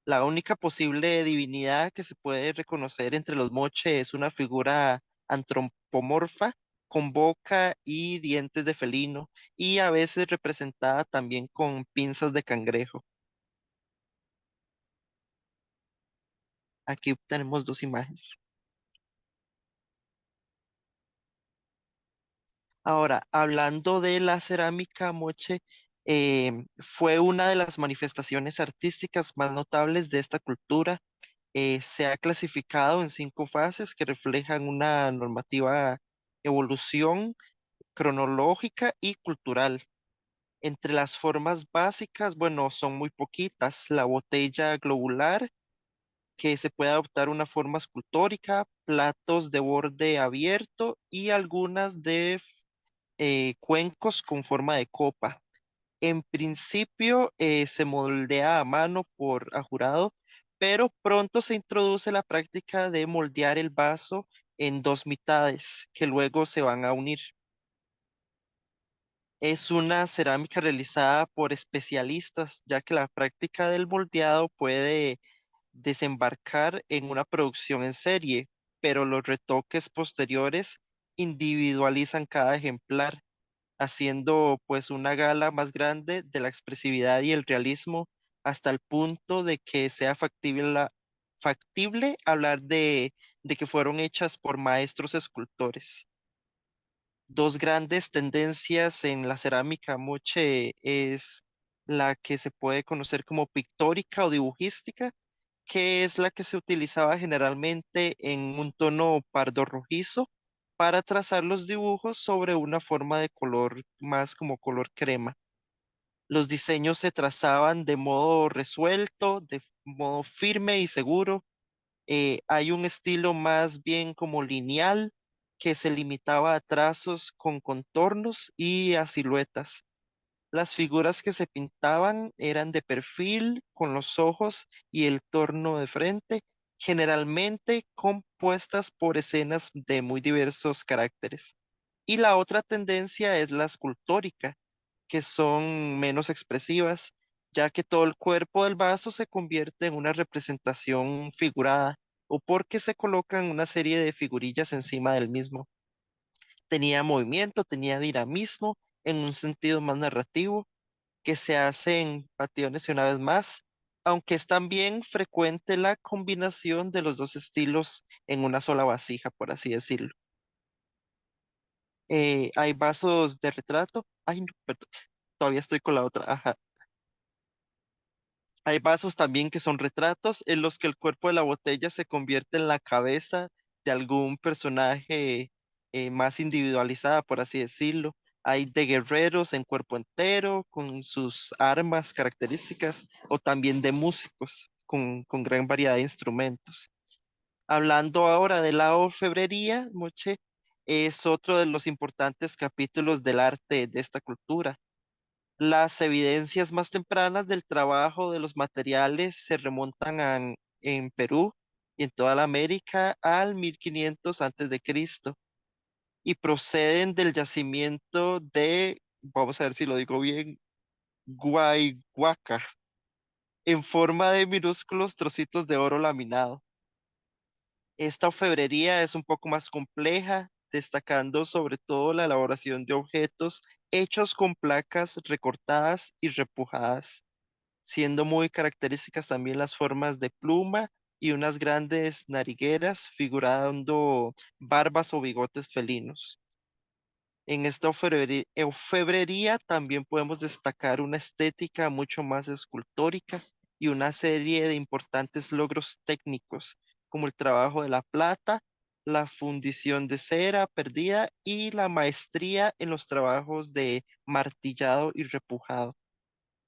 La única posible divinidad que se puede reconocer entre los moche es una figura antropomorfa con boca y dientes de felino y a veces representada también con pinzas de cangrejo. Aquí tenemos dos imágenes. Ahora, hablando de la cerámica moche, fue una de las manifestaciones artísticas más notables de esta cultura. Se ha clasificado en 5 fases que reflejan una normativa evolución cronológica y cultural. Entre las formas básicas, bueno, son muy poquitas. La botella globular, que se puede adoptar una forma escultórica, platos de borde abierto y algunas de cuencos con forma de copa. En principio se moldea a mano por ajurado, pero pronto se introduce la práctica de moldear el vaso en 2 mitades que luego se van a unir. Es una cerámica realizada por especialistas, ya que la práctica del moldeado puede desembarcar en una producción en serie, pero los retoques posteriores individualizan cada ejemplar, haciendo pues una gala más grande de la expresividad y el realismo hasta el punto de que sea factible hablar de que fueron hechas por maestros escultores. Dos grandes tendencias en la cerámica moche es la que se puede conocer como pictórica o dibujística, que es la que se utilizaba generalmente en un tono pardo rojizo para trazar los dibujos sobre una forma de color más como color crema. Los diseños se trazaban de modo resuelto, de modo firme y seguro. Hay un estilo más bien como lineal que se limitaba a trazos con contornos y a siluetas. Las figuras que se pintaban eran de perfil, con los ojos y el torno de frente, generalmente compuestas por escenas de muy diversos caracteres. Y la otra tendencia es la escultórica, que son menos expresivas, ya que todo el cuerpo del vaso se convierte en una representación figurada, o porque se colocan una serie de figurillas encima del mismo. Tenía movimiento, tenía dinamismo en un sentido más narrativo que se hacen pasiones y una vez más, aunque es también frecuente la combinación de los dos estilos en una sola vasija, por así decirlo. Hay vasos de retrato. Ay, no, perdón, todavía estoy con la otra. Ajá. Hay vasos también que son retratos en los que el cuerpo de la botella se convierte en la cabeza de algún personaje más individualizada, por así decirlo. Hay de guerreros en cuerpo entero, con sus armas características, o también de músicos con gran variedad de instrumentos. Hablando ahora de la orfebrería, Moche, es otro de los importantes capítulos del arte de esta cultura. Las evidencias más tempranas del trabajo de los materiales se remontan en Perú y en toda la América al 1500 antes de Cristo y proceden del yacimiento de, vamos a ver si lo digo bien, Guayhuaca, en forma de minúsculos trocitos de oro laminado. Esta orfebrería es un poco más compleja, destacando sobre todo la elaboración de objetos hechos con placas recortadas y repujadas, siendo muy características también las formas de pluma y unas grandes narigueras figurando barbas o bigotes felinos. En esta orfebrería también podemos destacar una estética mucho más escultórica y una serie de importantes logros técnicos, como el trabajo de la plata, la fundición de cera perdida y la maestría en los trabajos de martillado y repujado.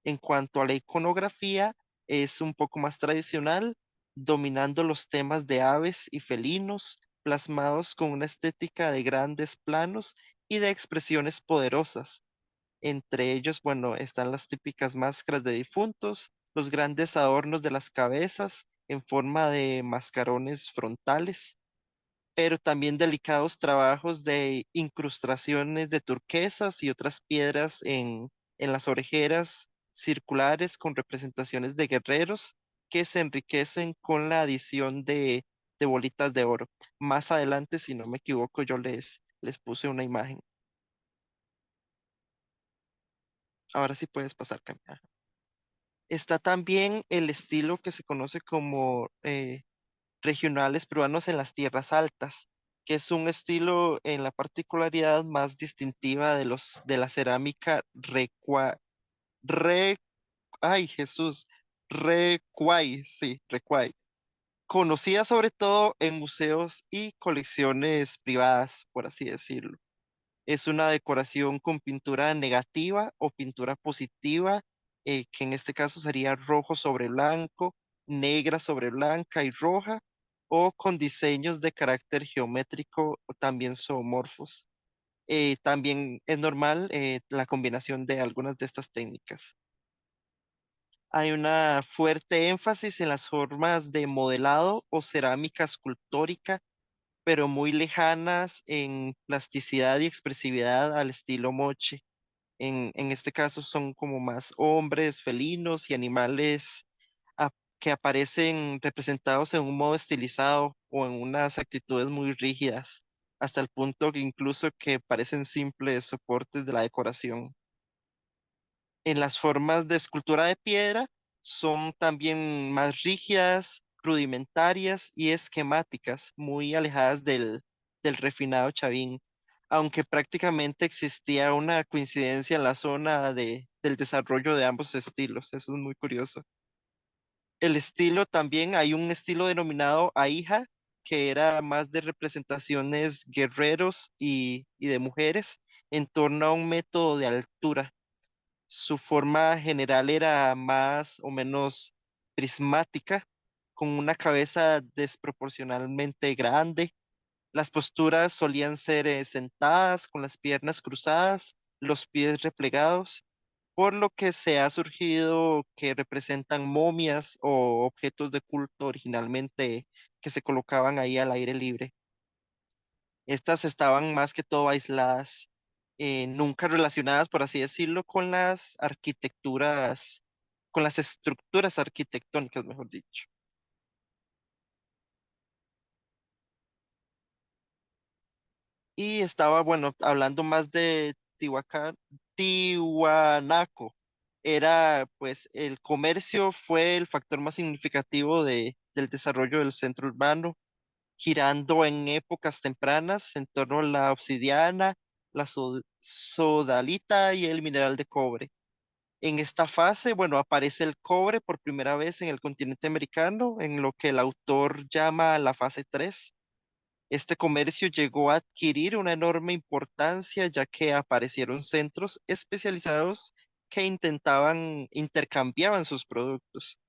En cuanto a la iconografía, es un poco más tradicional, dominando los temas de aves y felinos, plasmados con una estética de grandes planos y de expresiones poderosas. Entre ellos, bueno, están las típicas máscaras de difuntos, los grandes adornos de las cabezas en forma de mascarones frontales, pero también delicados trabajos de incrustaciones de turquesas y otras piedras en las orejeras circulares con representaciones de guerreros que se enriquecen con la adición de bolitas de oro. Más adelante, si no me equivoco, yo les puse una imagen. Ahora sí puedes pasar, Camila. Está también el estilo que se conoce como regionales peruanos en las tierras altas, que es un estilo en la particularidad más distintiva de la cerámica re, ay Jesús, recuay, sí, recuay, conocida sobre todo en museos y colecciones privadas, por así decirlo. Es una decoración con pintura negativa o pintura positiva, que en este caso sería rojo sobre blanco, negra sobre blanca y roja, o con diseños de carácter geométrico o también zoomorfos. También es normal la combinación de algunas de estas técnicas. Hay una fuerte énfasis en las formas de modelado o cerámica escultórica, pero muy lejanas en plasticidad y expresividad al estilo moche. En este caso son como más hombres, felinos y animales que aparecen representados en un modo estilizado o en unas actitudes muy rígidas, hasta el punto que incluso que parecen simples soportes de la decoración. En las formas de escultura de piedra son también más rígidas, rudimentarias y esquemáticas, muy alejadas del refinado chavín, aunque prácticamente existía una coincidencia en la zona del desarrollo de ambos estilos. Eso es muy curioso. El estilo también, hay un estilo denominado Aija, que era más de representaciones guerreros y de mujeres en torno a un método de altura. Su forma general era más o menos prismática, con una cabeza desproporcionalmente grande. Las posturas solían ser sentadas, con las piernas cruzadas, los pies replegados, por lo que se ha surgido que representan momias o objetos de culto originalmente que se colocaban ahí al aire libre. Estas estaban más que todo aisladas, nunca relacionadas, por así decirlo, con las arquitecturas, con las estructuras arquitectónicas, mejor dicho. Y estaba, bueno, hablando más de Tiwanaco. Era, pues, el comercio fue el factor más significativo del desarrollo del centro urbano, girando en épocas tempranas en torno a la obsidiana, la sodalita y el mineral de cobre. En esta fase, bueno, aparece el cobre por primera vez en el continente americano, en lo que el autor llama la fase 3. Este comercio llegó a adquirir una enorme importancia ya que aparecieron centros especializados que intercambiaban sus productos,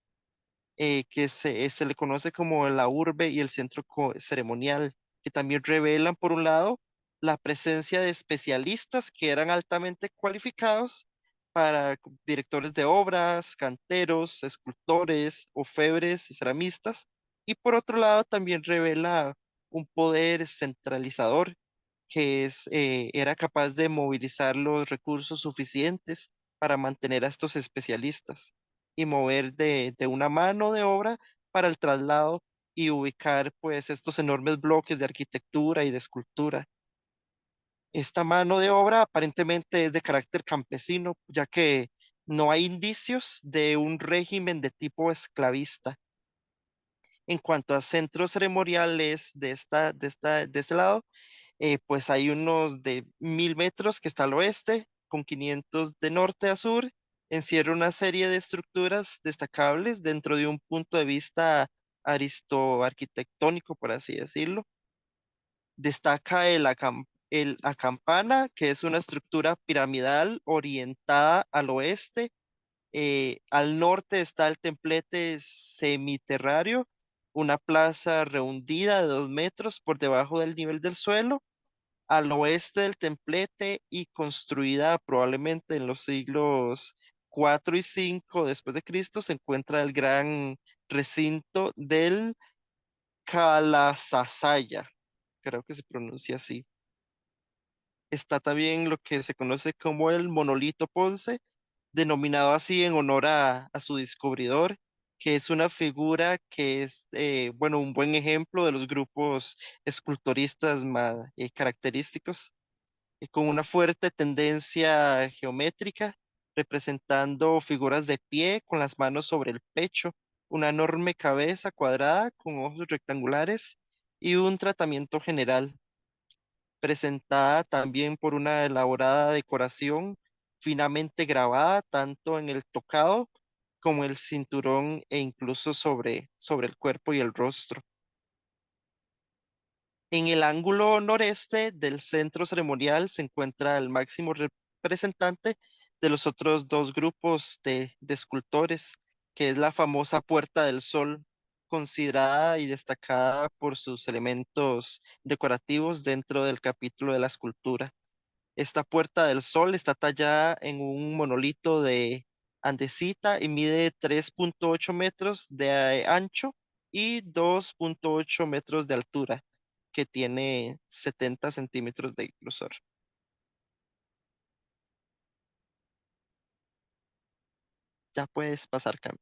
que se le conoce como la urbe y el centro ceremonial, que también revelan, por un lado, la presencia de especialistas que eran altamente cualificados para directores de obras, canteros, escultores, orfebres y ceramistas, y por otro lado también revela un poder centralizador era capaz de movilizar los recursos suficientes para mantener a estos especialistas y mover de una mano de obra para el traslado y ubicar pues estos enormes bloques de arquitectura y de escultura. Esta mano de obra aparentemente es de carácter campesino, ya que no hay indicios de un régimen de tipo esclavista. En cuanto a centros ceremoniales de este lado, pues hay unos de 1000 metros que está al oeste, con 500 de norte a sur. Encierra una serie de estructuras destacables dentro de un punto de vista aristoarquitectónico, por así decirlo. Destaca el acampana, que es una estructura piramidal orientada al oeste. Al norte está el templete semiterrario, una plaza rehundida de 2 metros por debajo del nivel del suelo. Al oeste del templete y construida probablemente en los siglos 4 y 5 después de Cristo, se encuentra el gran recinto del Calasasaya, creo que se pronuncia así. Está también lo que se conoce como el monolito Ponce, denominado así en honor a su descubridor, que es una figura que es, bueno, un buen ejemplo de los grupos escultoristas más característicos, y con una fuerte tendencia geométrica, representando figuras de pie con las manos sobre el pecho, una enorme cabeza cuadrada con ojos rectangulares y un tratamiento general, presentada también por una elaborada decoración finamente grabada tanto en el tocado como el cinturón e incluso sobre el cuerpo y el rostro. En el ángulo noreste del centro ceremonial se encuentra el máximo representante de los otros dos grupos de escultores, que es la famosa Puerta del Sol, considerada y destacada por sus elementos decorativos dentro del capítulo de la escultura. Esta Puerta del Sol está tallada en un monolito de andesita y mide 3,8 metros de ancho y 2,8 metros de altura, que tiene 70 centímetros de grosor. Ya puedes pasar, Cam.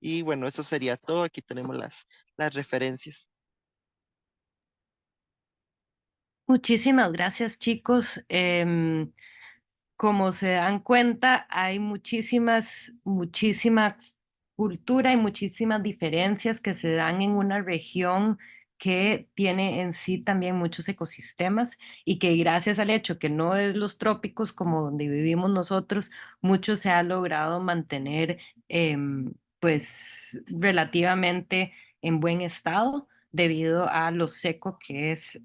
Y bueno, eso sería todo. Aquí tenemos las referencias. Muchísimas gracias, chicos. Como se dan cuenta, hay muchísima cultura y muchísimas diferencias que se dan en una región que tiene en sí también muchos ecosistemas y que gracias al hecho que no es los trópicos como donde vivimos nosotros, mucho se ha logrado mantener pues relativamente en buen estado debido a lo seco que es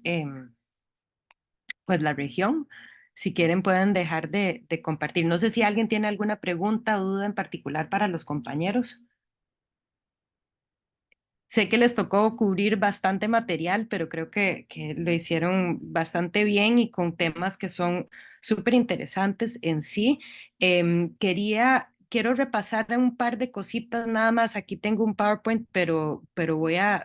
pues la región. Si quieren pueden dejar de compartir. No sé si alguien tiene alguna pregunta o duda en particular para los compañeros. Sé que les tocó cubrir bastante material, pero creo que lo hicieron bastante bien y con temas que son súper interesantes en sí. Quiero repasar un par de cositas nada más. Aquí tengo un PowerPoint, pero voy a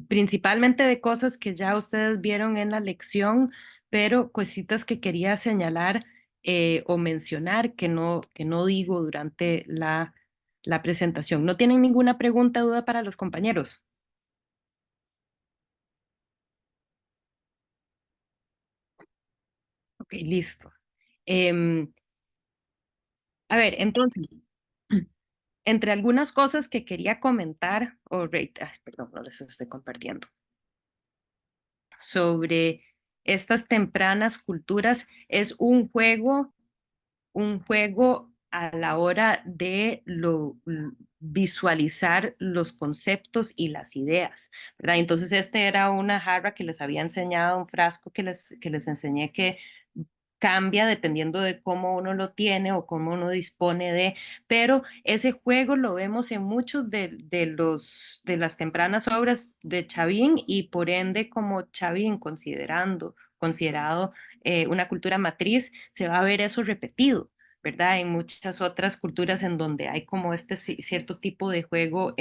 principalmente de cosas que ya ustedes vieron en la lección, pero cositas que quería señalar o mencionar que no digo durante la presentación. ¿No tienen ninguna pregunta o duda para los compañeros? Ok, listo. Em, a ver, entonces, entre algunas cosas que quería comentar, perdón, no les estoy compartiendo, sobre estas tempranas culturas, es un juego a la hora de visualizar los conceptos y las ideas, ¿verdad? Entonces, este era una jarra que les había enseñado, un frasco que les enseñé que cambia dependiendo de cómo uno lo tiene o cómo uno dispone de, pero ese juego lo vemos en muchos de las tempranas obras de Chavín y por ende como Chavín considerado una cultura matriz, se va a ver eso repetido. ¿Verdad? En muchas otras culturas en donde hay como este cierto tipo de juego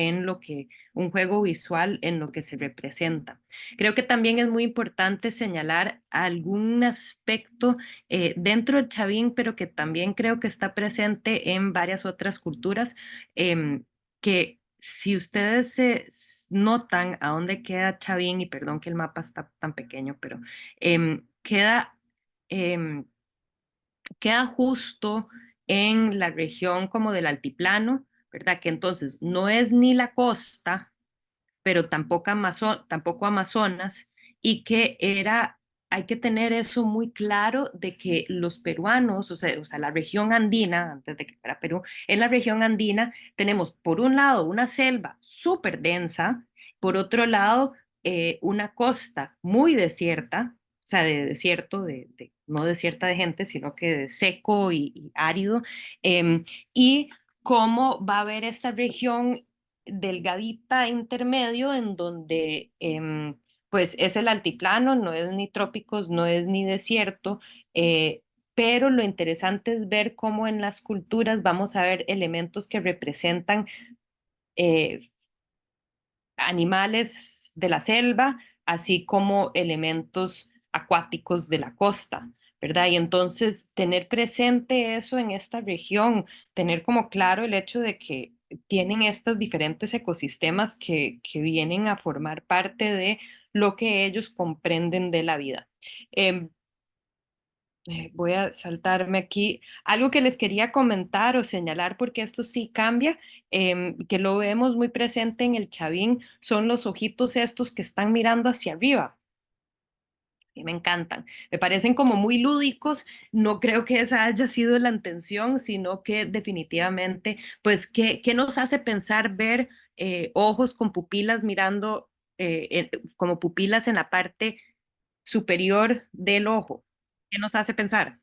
un juego visual en lo que se representa. Creo que también es muy importante señalar algún aspecto dentro de Chavín, pero que también creo que está presente en varias otras culturas, que si ustedes notan a dónde queda Chavín, y perdón que el mapa está tan pequeño, pero queda, em, queda justo en la región como del altiplano, ¿verdad? Que entonces no es ni la costa, pero tampoco Amazonas, y que hay que tener eso muy claro de que los peruanos, o sea, la región andina, antes de que fuera Perú, en la región andina tenemos por un lado una selva súper densa, por otro lado una costa muy desierta, o sea, de desierto, no desierta de gente, sino que de seco y árido, y cómo va a haber esta región delgadita intermedio en donde pues es el altiplano, no es ni trópicos, no es ni desierto, pero lo interesante es ver cómo en las culturas vamos a ver elementos que representan eh, animales de la selva, así como elementos acuáticos de la costa, ¿verdad? Y entonces tener presente eso en esta región, tener como claro el hecho de que tienen estos diferentes ecosistemas que vienen a formar parte de lo que ellos comprenden de la vida. Em, Voy a saltarme aquí. Algo que les quería comentar o señalar, porque esto sí cambia, que lo vemos muy presente en el Chavín, son los ojitos estos que están mirando hacia arriba. y me encantan. Me parecen como muy lúdicos. No creo que esa haya sido la intención, sino que definitivamente, pues, ¿qué nos hace pensar ver ojos con pupilas mirando, como pupilas en la parte superior del ojo? ¿Qué nos hace pensar?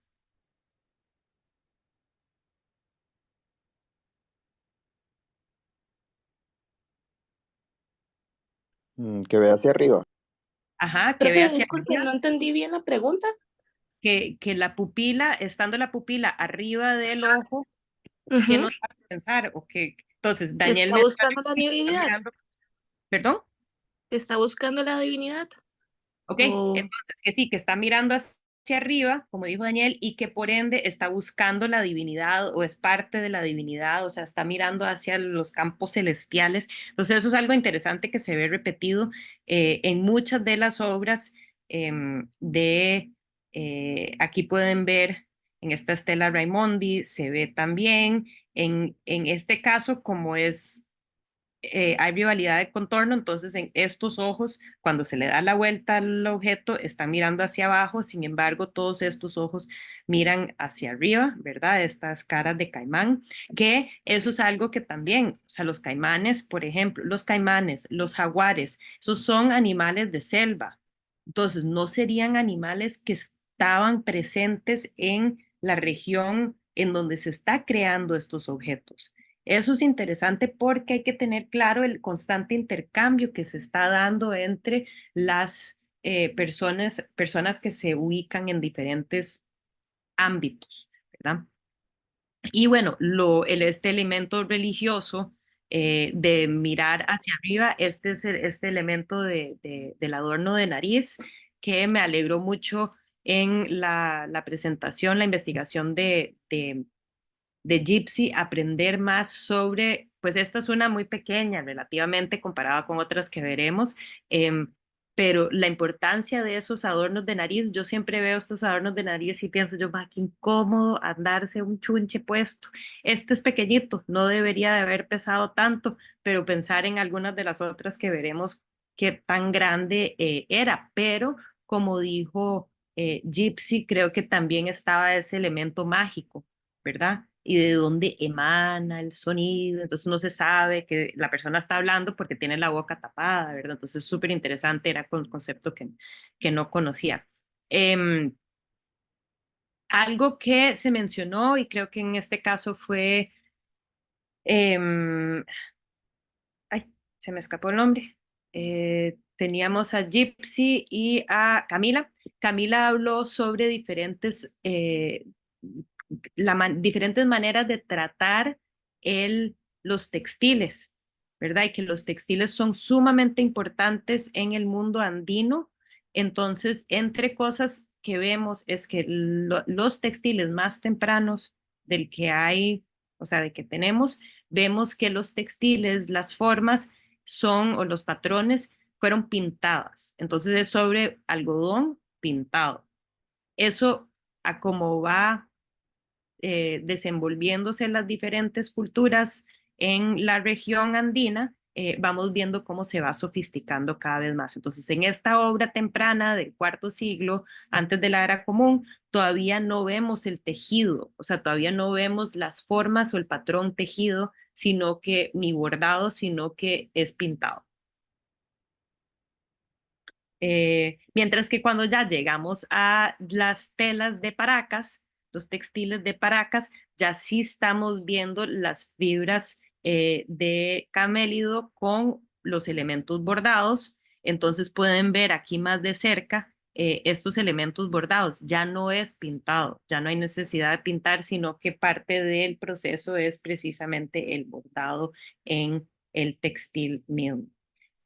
Que ve hacia arriba. Ajá, que ve Profe, hacia disculpe, arriba, no entendí bien la pregunta. que la pupila, estando la pupila arriba del ojo, ¿qué Ujú. nos hace pensar? O que, entonces, Daniel ¿Está menciona buscando la que está divinidad? mirando, ¿perdón? ¿Está buscando la divinidad? Ok, O entonces que sí, que está mirando hacia arriba, como dijo Daniel, y que por ende está buscando la divinidad o es parte de la divinidad, o sea, está mirando hacia los campos celestiales. Entonces eso es algo interesante que se ve repetido en muchas de las obras aquí pueden ver en esta Stella Raimondi, se ve también en este caso como es hay rivalidad de contorno, entonces en estos ojos, cuando se le da la vuelta al objeto, están mirando hacia abajo, sin embargo, todos estos ojos miran hacia arriba, ¿verdad? Estas caras de caimán, que eso es algo que también, o sea, los caimanes, por ejemplo, los caimanes, los jaguares, esos son animales de selva, entonces no serían animales que estaban presentes en la región en donde se está creando estos objetos. Eso es interesante porque hay que tener claro el constante intercambio que se está dando entre las personas que se ubican en diferentes ámbitos, ¿verdad? Y bueno, este elemento religioso de mirar hacia arriba, este es este elemento del adorno de nariz que me alegró mucho en la presentación, la investigación de Gypsy, aprender más sobre, pues esta es una muy pequeña relativamente comparada con otras que veremos, pero la importancia de esos adornos de nariz, yo siempre veo estos adornos de nariz y pienso yo, va, qué incómodo andarse un chunche puesto. Este es pequeñito, no debería de haber pesado tanto, pero pensar en algunas de las otras que veremos qué tan grande era, pero como dijo Gypsy, creo que también estaba ese elemento mágico, ¿verdad? Y de dónde emana el sonido, entonces no se sabe que la persona está hablando porque tiene la boca tapada, ¿verdad? Entonces súper interesante, era un concepto que no conocía. Em, Algo que se mencionó y creo que en este caso fue, em, ay, se me escapó el nombre. Teníamos a Gypsy y a Camila. Camila habló sobre diferentes maneras de tratar los textiles, ¿verdad? Y que los textiles son sumamente importantes en el mundo andino. Entonces, entre cosas que vemos es que los textiles más tempranos del que hay, o sea, de que tenemos, vemos que los textiles, las formas son, o los patrones, fueron pintadas. Entonces es sobre algodón pintado. Eso a cómo va desenvolviéndose las diferentes culturas en la región andina, vamos viendo cómo se va sofisticando cada vez más. Entonces, en esta obra temprana del cuarto siglo, antes de la era común, todavía no vemos el tejido, o sea, todavía no vemos las formas o el patrón tejido, sino que ni bordado, sino que es pintado. Mientras que cuando ya llegamos a las telas de Paracas, los textiles de Paracas, ya sí estamos viendo las fibras de camélido con los elementos bordados. Entonces pueden ver aquí más de cerca estos elementos bordados. Ya no es pintado, ya no hay necesidad de pintar, sino que parte del proceso es precisamente el bordado en el textil mismo.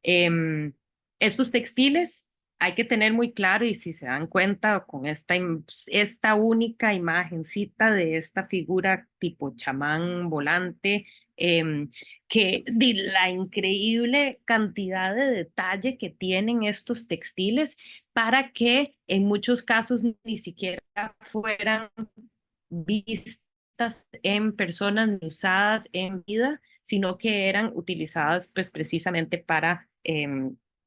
Em, Estos textiles hay que tener muy claro y si se dan cuenta con esta única imagencita de esta figura tipo chamán volante, que de la increíble cantidad de detalle que tienen estos textiles para que en muchos casos ni siquiera fueran vistas en personas ni usadas en vida, sino que eran utilizadas pues precisamente para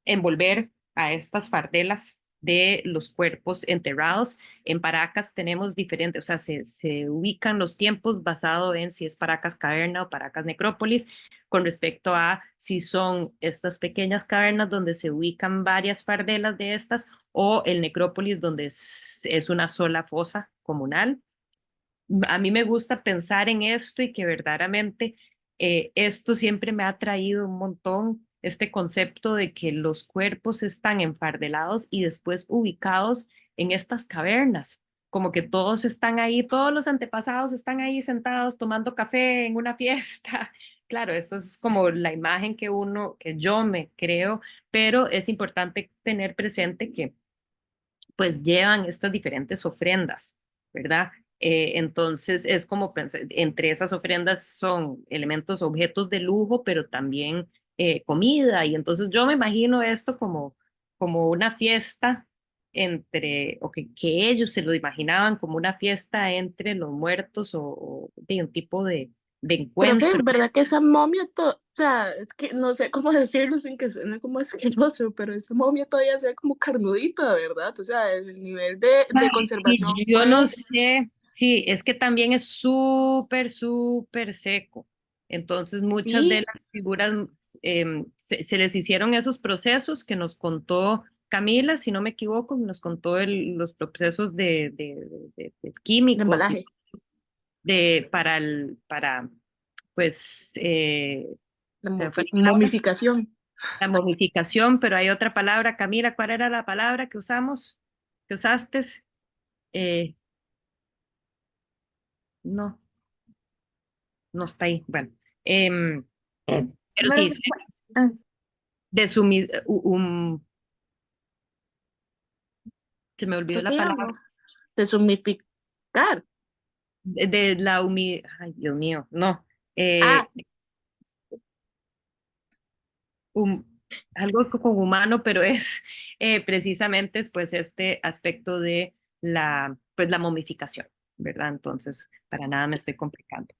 envolver a estas fardelas de los cuerpos enterrados. En Paracas tenemos diferentes, o sea, se ubican los tiempos basado en si es Paracas caverna o Paracas necrópolis, con respecto a si son estas pequeñas cavernas donde se ubican varias fardelas de estas o el necrópolis donde es una sola fosa comunal. A mí me gusta pensar en esto y que verdaderamente esto siempre me ha traído un montón, este concepto de que los cuerpos están enfardelados y después ubicados en estas cavernas, como que todos están ahí, todos los antepasados están ahí sentados tomando café en una fiesta. Claro, esto es como la imagen que yo me creo, pero es importante tener presente que pues llevan estas diferentes ofrendas, ¿verdad? Entonces es como pensar, entre esas ofrendas son elementos, objetos de lujo, pero también comida. Y entonces yo me imagino esto como una fiesta entre, o que ellos se lo imaginaban como una fiesta entre los muertos o de un tipo de Creo que, encuentro. ¿verdad que esa momia, o sea, es que no sé cómo decirlo sin que suene como asqueroso, pero esa momia todavía se ve como carnudita, ¿verdad? O sea, el nivel de Ay, sí, conservación yo no fue sé. Sí, es que también es súper, súper seco. Entonces, muchas de sí, las figuras se les hicieron esos procesos que nos contó Camila, si no me equivoco, nos contó los procesos de de químicos y embalaje, para pues, la se me fue la palabra, momificación. la momificación, pero hay otra palabra. Camila, ¿cuál era la palabra que usamos? ¿Que usaste? Eh, no. No está ahí. Bueno, pero Bueno, sí, ah, de su, se me olvidó Creo la que ya palabra, no, de sumificar. de la ay, Dios mío, no, Ah, eh, hum- algo con humano, pero es precisamente pues este aspecto de pues la momificación, ¿verdad? Entonces, para nada me estoy complicando.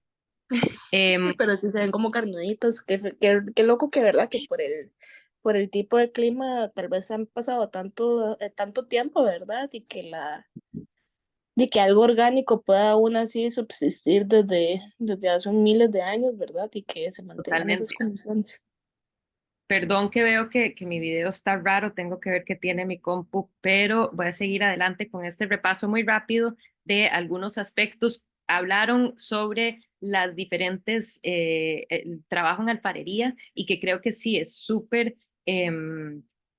Em, pero sí se ven como carnuditas. Qué loco que, ¿verdad? Que por el tipo de clima tal vez han pasado tanto tiempo, ¿verdad? De que algo orgánico pueda aún así subsistir desde hace miles de años, ¿verdad? Y que se mantengan esas Totalmente. condiciones. Perdón que veo que mi video está raro, tengo que ver qué tiene mi compu, pero voy a seguir adelante con este repaso muy rápido de algunos aspectos. Hablaron sobre las diferentes, el trabajo en alfarería y que creo que sí, es súper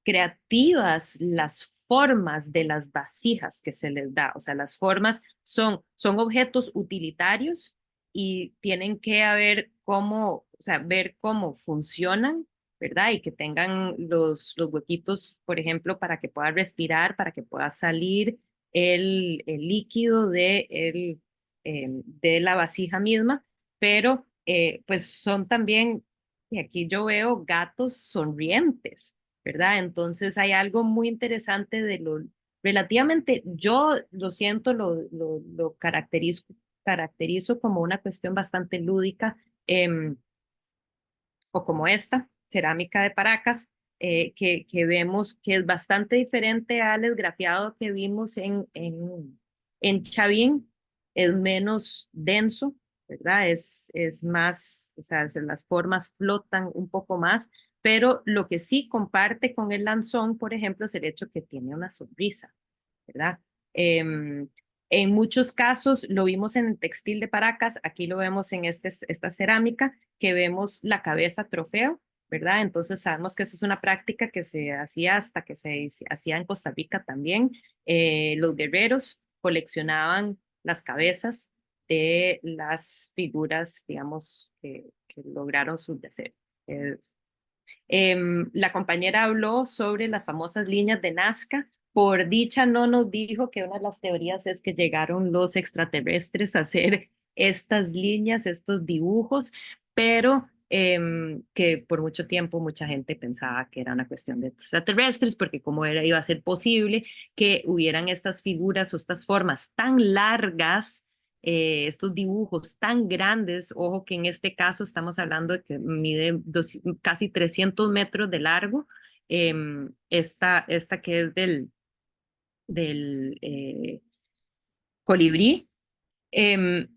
creativas las formas de las vasijas que se les da. O sea, las formas son objetos utilitarios y tienen que haber cómo, o sea, ver cómo funcionan, ¿verdad? Y que tengan los huequitos, por ejemplo, para que pueda respirar, para que pueda salir el líquido de la vasija misma, pero pues son también, y aquí yo veo gatos sonrientes, ¿verdad? Entonces hay algo muy interesante de lo relativamente, yo lo siento, lo caracterizo como una cuestión bastante lúdica. O como esta, cerámica de Paracas, que vemos que es bastante diferente al esgrafiado que vimos en Chavín, es menos denso, ¿verdad? Es más, o sea, las formas flotan un poco más, pero lo que sí comparte con el lanzón, por ejemplo, es el hecho que tiene una sonrisa, ¿verdad? En muchos casos lo vimos en el textil de Paracas, aquí lo vemos en esta cerámica, que vemos la cabeza trofeo, ¿verdad? Entonces sabemos que esa es una práctica que se hacía hasta que hacía en Costa Rica también. Los guerreros coleccionaban las cabezas de las figuras, digamos, que lograron subyacer. La compañera habló sobre las famosas líneas de Nazca. Por dicha no nos dijo que una de las teorías es que llegaron los extraterrestres a hacer estas líneas, estos dibujos, pero que por mucho tiempo mucha gente pensaba que era una cuestión de extraterrestres, porque cómo iba a ser posible que hubieran estas figuras o estas formas tan largas, estos dibujos tan grandes. Ojo que en este caso estamos hablando de que mide casi 300 metros de largo, esta que es colibrí, em,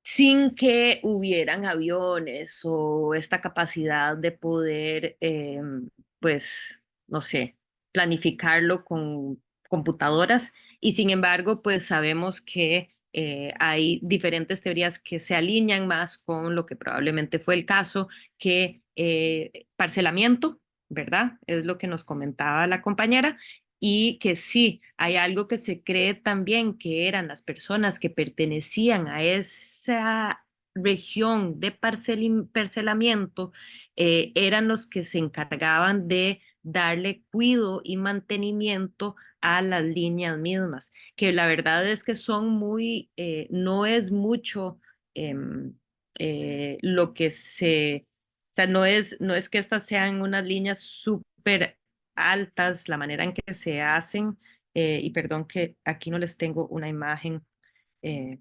sin que hubieran aviones o esta capacidad de poder, pues, no sé, planificarlo con computadoras. Y sin embargo, pues sabemos que hay diferentes teorías que se alinean más con lo que probablemente fue el caso, que parcelamiento, ¿verdad? Es lo que nos comentaba la compañera. Y que sí, hay algo que se cree también que eran las personas que pertenecían a esa región de parcelamiento, eran los que se encargaban de darle cuidado y mantenimiento a las líneas mismas, que la verdad es que son muy, no es mucho em, lo que o sea, no es que estas sean unas líneas súper altas, la manera en que se hacen, y perdón que aquí no les tengo una imagen, eh,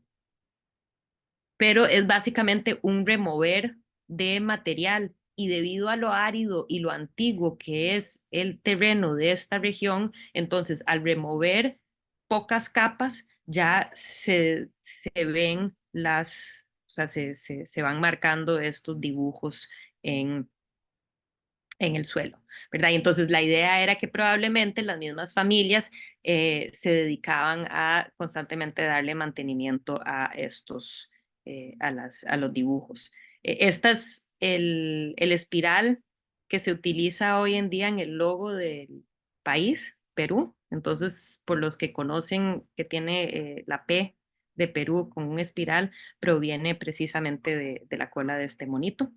pero es básicamente un remover de material y debido a lo árido y lo antiguo que es el terreno de esta región, entonces al remover pocas capas ya se ven o sea, se van marcando estos dibujos en el suelo, ¿verdad? Y entonces la idea era que probablemente las mismas familias se dedicaban a constantemente darle mantenimiento a estos, a los dibujos. Esta es el espiral que se utiliza hoy en día en el logo del país, Perú. Entonces, por los que conocen que tiene la P de Perú con un espiral, proviene precisamente de la cola de este monito.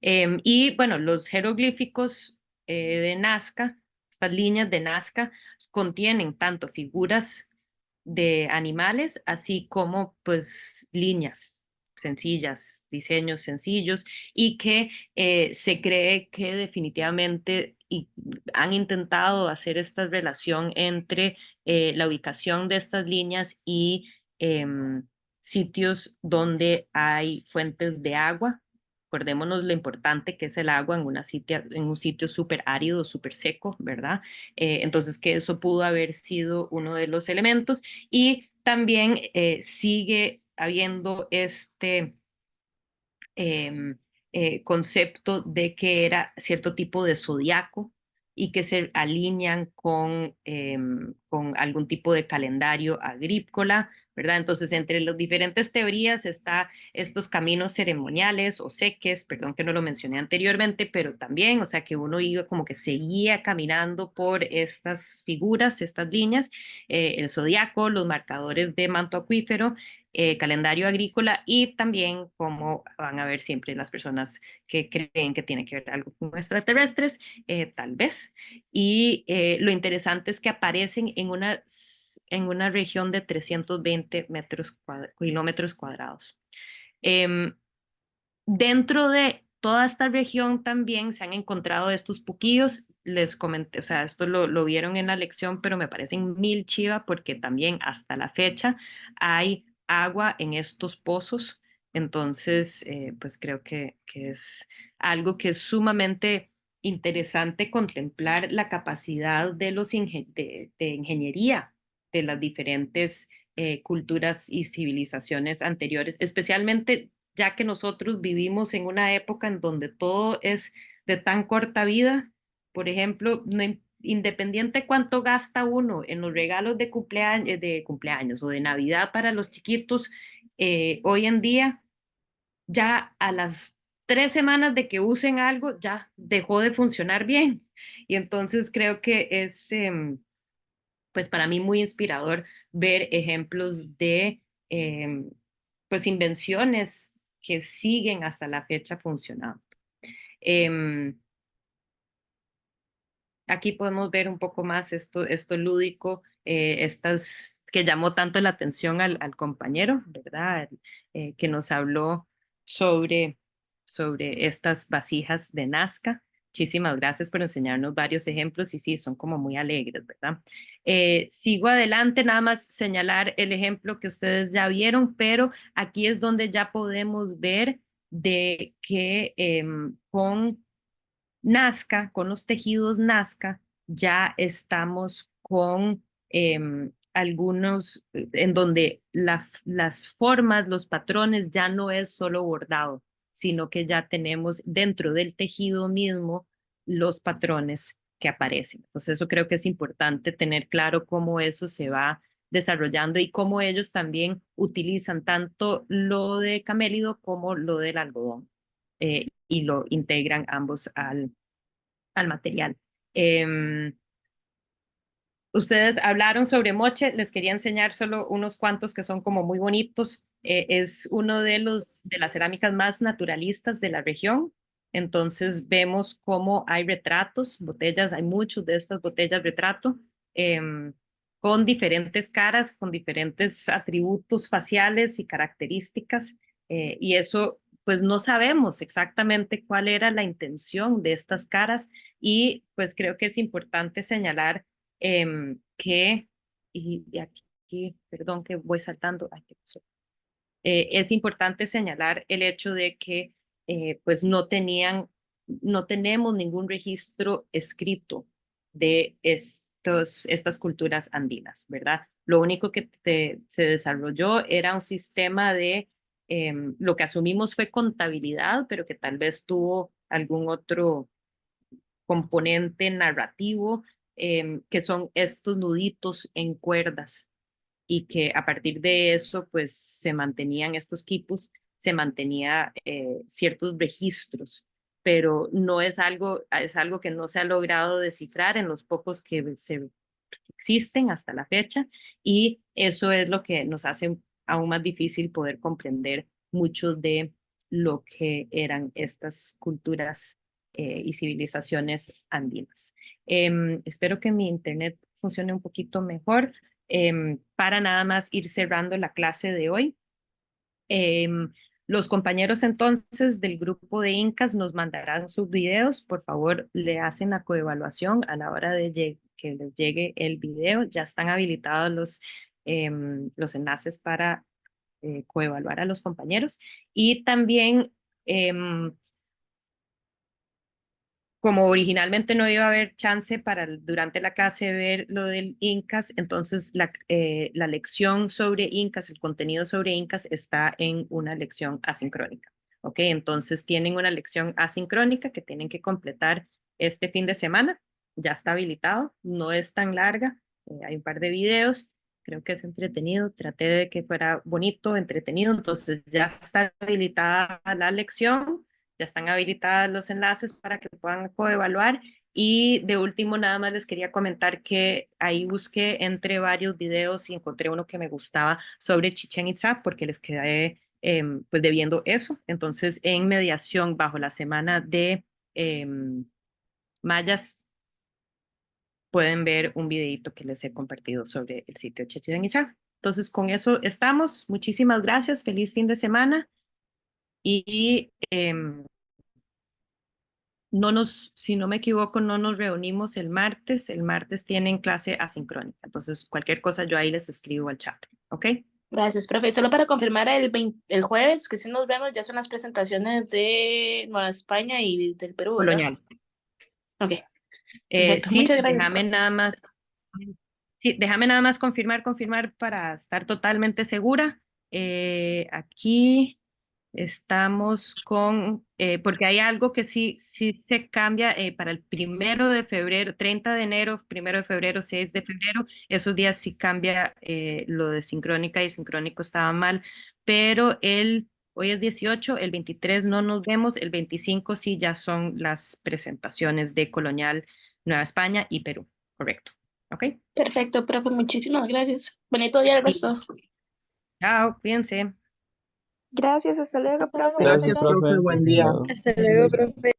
Y bueno, los jeroglíficos de Nazca, estas líneas de Nazca, contienen tanto figuras de animales, así como pues líneas sencillas, diseños sencillos, y que se cree que definitivamente han intentado hacer esta relación entre la ubicación de estas líneas y sitios donde hay fuentes de agua. Acordémonos lo importante que es el agua en un sitio súper árido, súper seco, ¿verdad? Entonces, que eso pudo haber sido uno de los elementos. Y también sigue habiendo este concepto de que era cierto tipo de zodiaco y que se alinean con algún tipo de calendario agrícola, ¿verdad? Entonces, entre las diferentes teorías está estos caminos ceremoniales o seques, perdón que no lo mencioné anteriormente, pero también, o sea, que uno iba como que seguía caminando por estas figuras, estas líneas, el zodiaco, los marcadores de manto acuífero, calendario agrícola y también como van a ver siempre las personas que creen que tiene que ver algo con extraterrestres, tal vez. Y lo interesante es que aparecen en una región de 320 kilómetros cuadrados. Dentro de toda esta región también se han encontrado estos puquillos. Les comenté, o sea, esto lo vieron en la lección, pero me parecen mil chiva porque también hasta la fecha hay agua en estos pozos. Entonces, pues creo que es algo que es sumamente interesante contemplar la capacidad de de ingeniería de las diferentes culturas y civilizaciones anteriores, especialmente ya que nosotros vivimos en una época en donde todo es de tan corta vida. Por ejemplo, independiente cuánto gasta uno en los regalos de cumpleaños o de Navidad para los chiquitos, hoy en día ya a las 3 semanas de que usen algo ya dejó de funcionar bien. Y entonces creo que es, pues para mí muy inspirador ver ejemplos de pues invenciones que siguen hasta la fecha funcionando. Em, Aquí podemos ver un poco más esto lúdico, estas que llamó tanto la atención al compañero, ¿verdad? Que nos habló sobre, sobre estas vasijas de Nazca. Muchísimas gracias por enseñarnos varios ejemplos y sí, son como muy alegres, ¿verdad? Sigo adelante, nada más señalar el ejemplo que ustedes ya vieron, pero aquí es donde ya podemos ver de que con Nazca, con los tejidos Nazca, ya estamos con algunos en donde las formas, los patrones ya no es solo bordado, sino que ya tenemos dentro del tejido mismo los patrones que aparecen. Entonces eso creo que es importante tener claro cómo eso se va desarrollando y cómo ellos también utilizan tanto lo de camélido como lo del algodón y lo integran ambos al material. Ustedes hablaron sobre moche, les quería enseñar solo unos cuantos que son como muy bonitos. Es uno de las cerámicas más naturalistas de la región. Entonces vemos cómo hay retratos, botellas, hay muchos de estas botellas retrato, con diferentes caras, con diferentes atributos faciales y características. Y eso, pues no sabemos exactamente cuál era la intención de estas caras y pues creo que es importante señalar y aquí, perdón que voy saltando, ay, ¿qué pasó? Es importante señalar el hecho de que pues no tenemos ningún registro escrito de estas culturas andinas, ¿verdad? Lo único que se desarrolló era un sistema de lo que asumimos fue contabilidad, pero que tal vez tuvo algún otro componente narrativo, que son estos nuditos en cuerdas y que a partir de eso pues se mantenían estos quipus, se mantenía ciertos registros, pero no es algo que no se ha logrado descifrar en los pocos que existen hasta la fecha y eso es lo que nos hace aún más difícil poder comprender mucho de lo que eran estas culturas y civilizaciones andinas. Espero que mi internet funcione un poquito mejor para nada más ir cerrando la clase de hoy. Los compañeros entonces del grupo de Incas nos mandarán sus videos. Por favor, le hacen la coevaluación a la hora de que les llegue el video. Ya están habilitados los enlaces para coevaluar a los compañeros. Y también como originalmente no iba a haber chance para durante la clase ver lo del Incas, entonces la lección sobre Incas, el contenido sobre Incas está en una lección asincrónica. ¿Ok? Entonces tienen una lección asincrónica que tienen que completar este fin de semana. Ya está habilitado, no es tan larga, hay un par de videos, creo que es entretenido, traté de que fuera bonito, entretenido, entonces ya está habilitada la lección, ya están habilitados los enlaces para que puedan coevaluar. Y de último, nada más les quería comentar que ahí busqué entre varios videos y encontré uno que me gustaba sobre Chichén Itzá, porque les quedé pues debiendo eso. Entonces, en mediación bajo la semana de mayas, pueden ver un videito que les he compartido sobre el sitio Chichén Itzá. Entonces, con eso estamos. Muchísimas gracias. Feliz fin de semana. Y si no me equivoco, no nos reunimos el martes. El martes tienen clase asincrónica. Entonces, cualquier cosa yo ahí les escribo al chat. ¿Ok? Gracias, profe. Solo para confirmar el jueves, que si nos vemos, ya son las presentaciones de Nueva España y del Perú, ¿verdad? Colonial. Ok, perfecto. Sí, Muchas gracias, déjame profe. nada más. Sí, déjame nada más confirmar para estar totalmente segura. Aquí estamos porque hay algo que sí se cambia para el 1 de febrero, 30 de enero, 1 de febrero, 6 de febrero, esos días sí cambia lo de sincrónica y sincrónico estaba mal, pero hoy es 18, el 23 no nos vemos, el 25 sí ya son las presentaciones de Colonial, Nueva España y Perú, correcto, ¿ok? Perfecto, profe. Muchísimas gracias. Bonito día al resto. Chao, cuídense. Gracias, hasta luego, profe. Gracias, Gracias, profe. profe. Buen Hasta día. luego. Hasta luego, profe.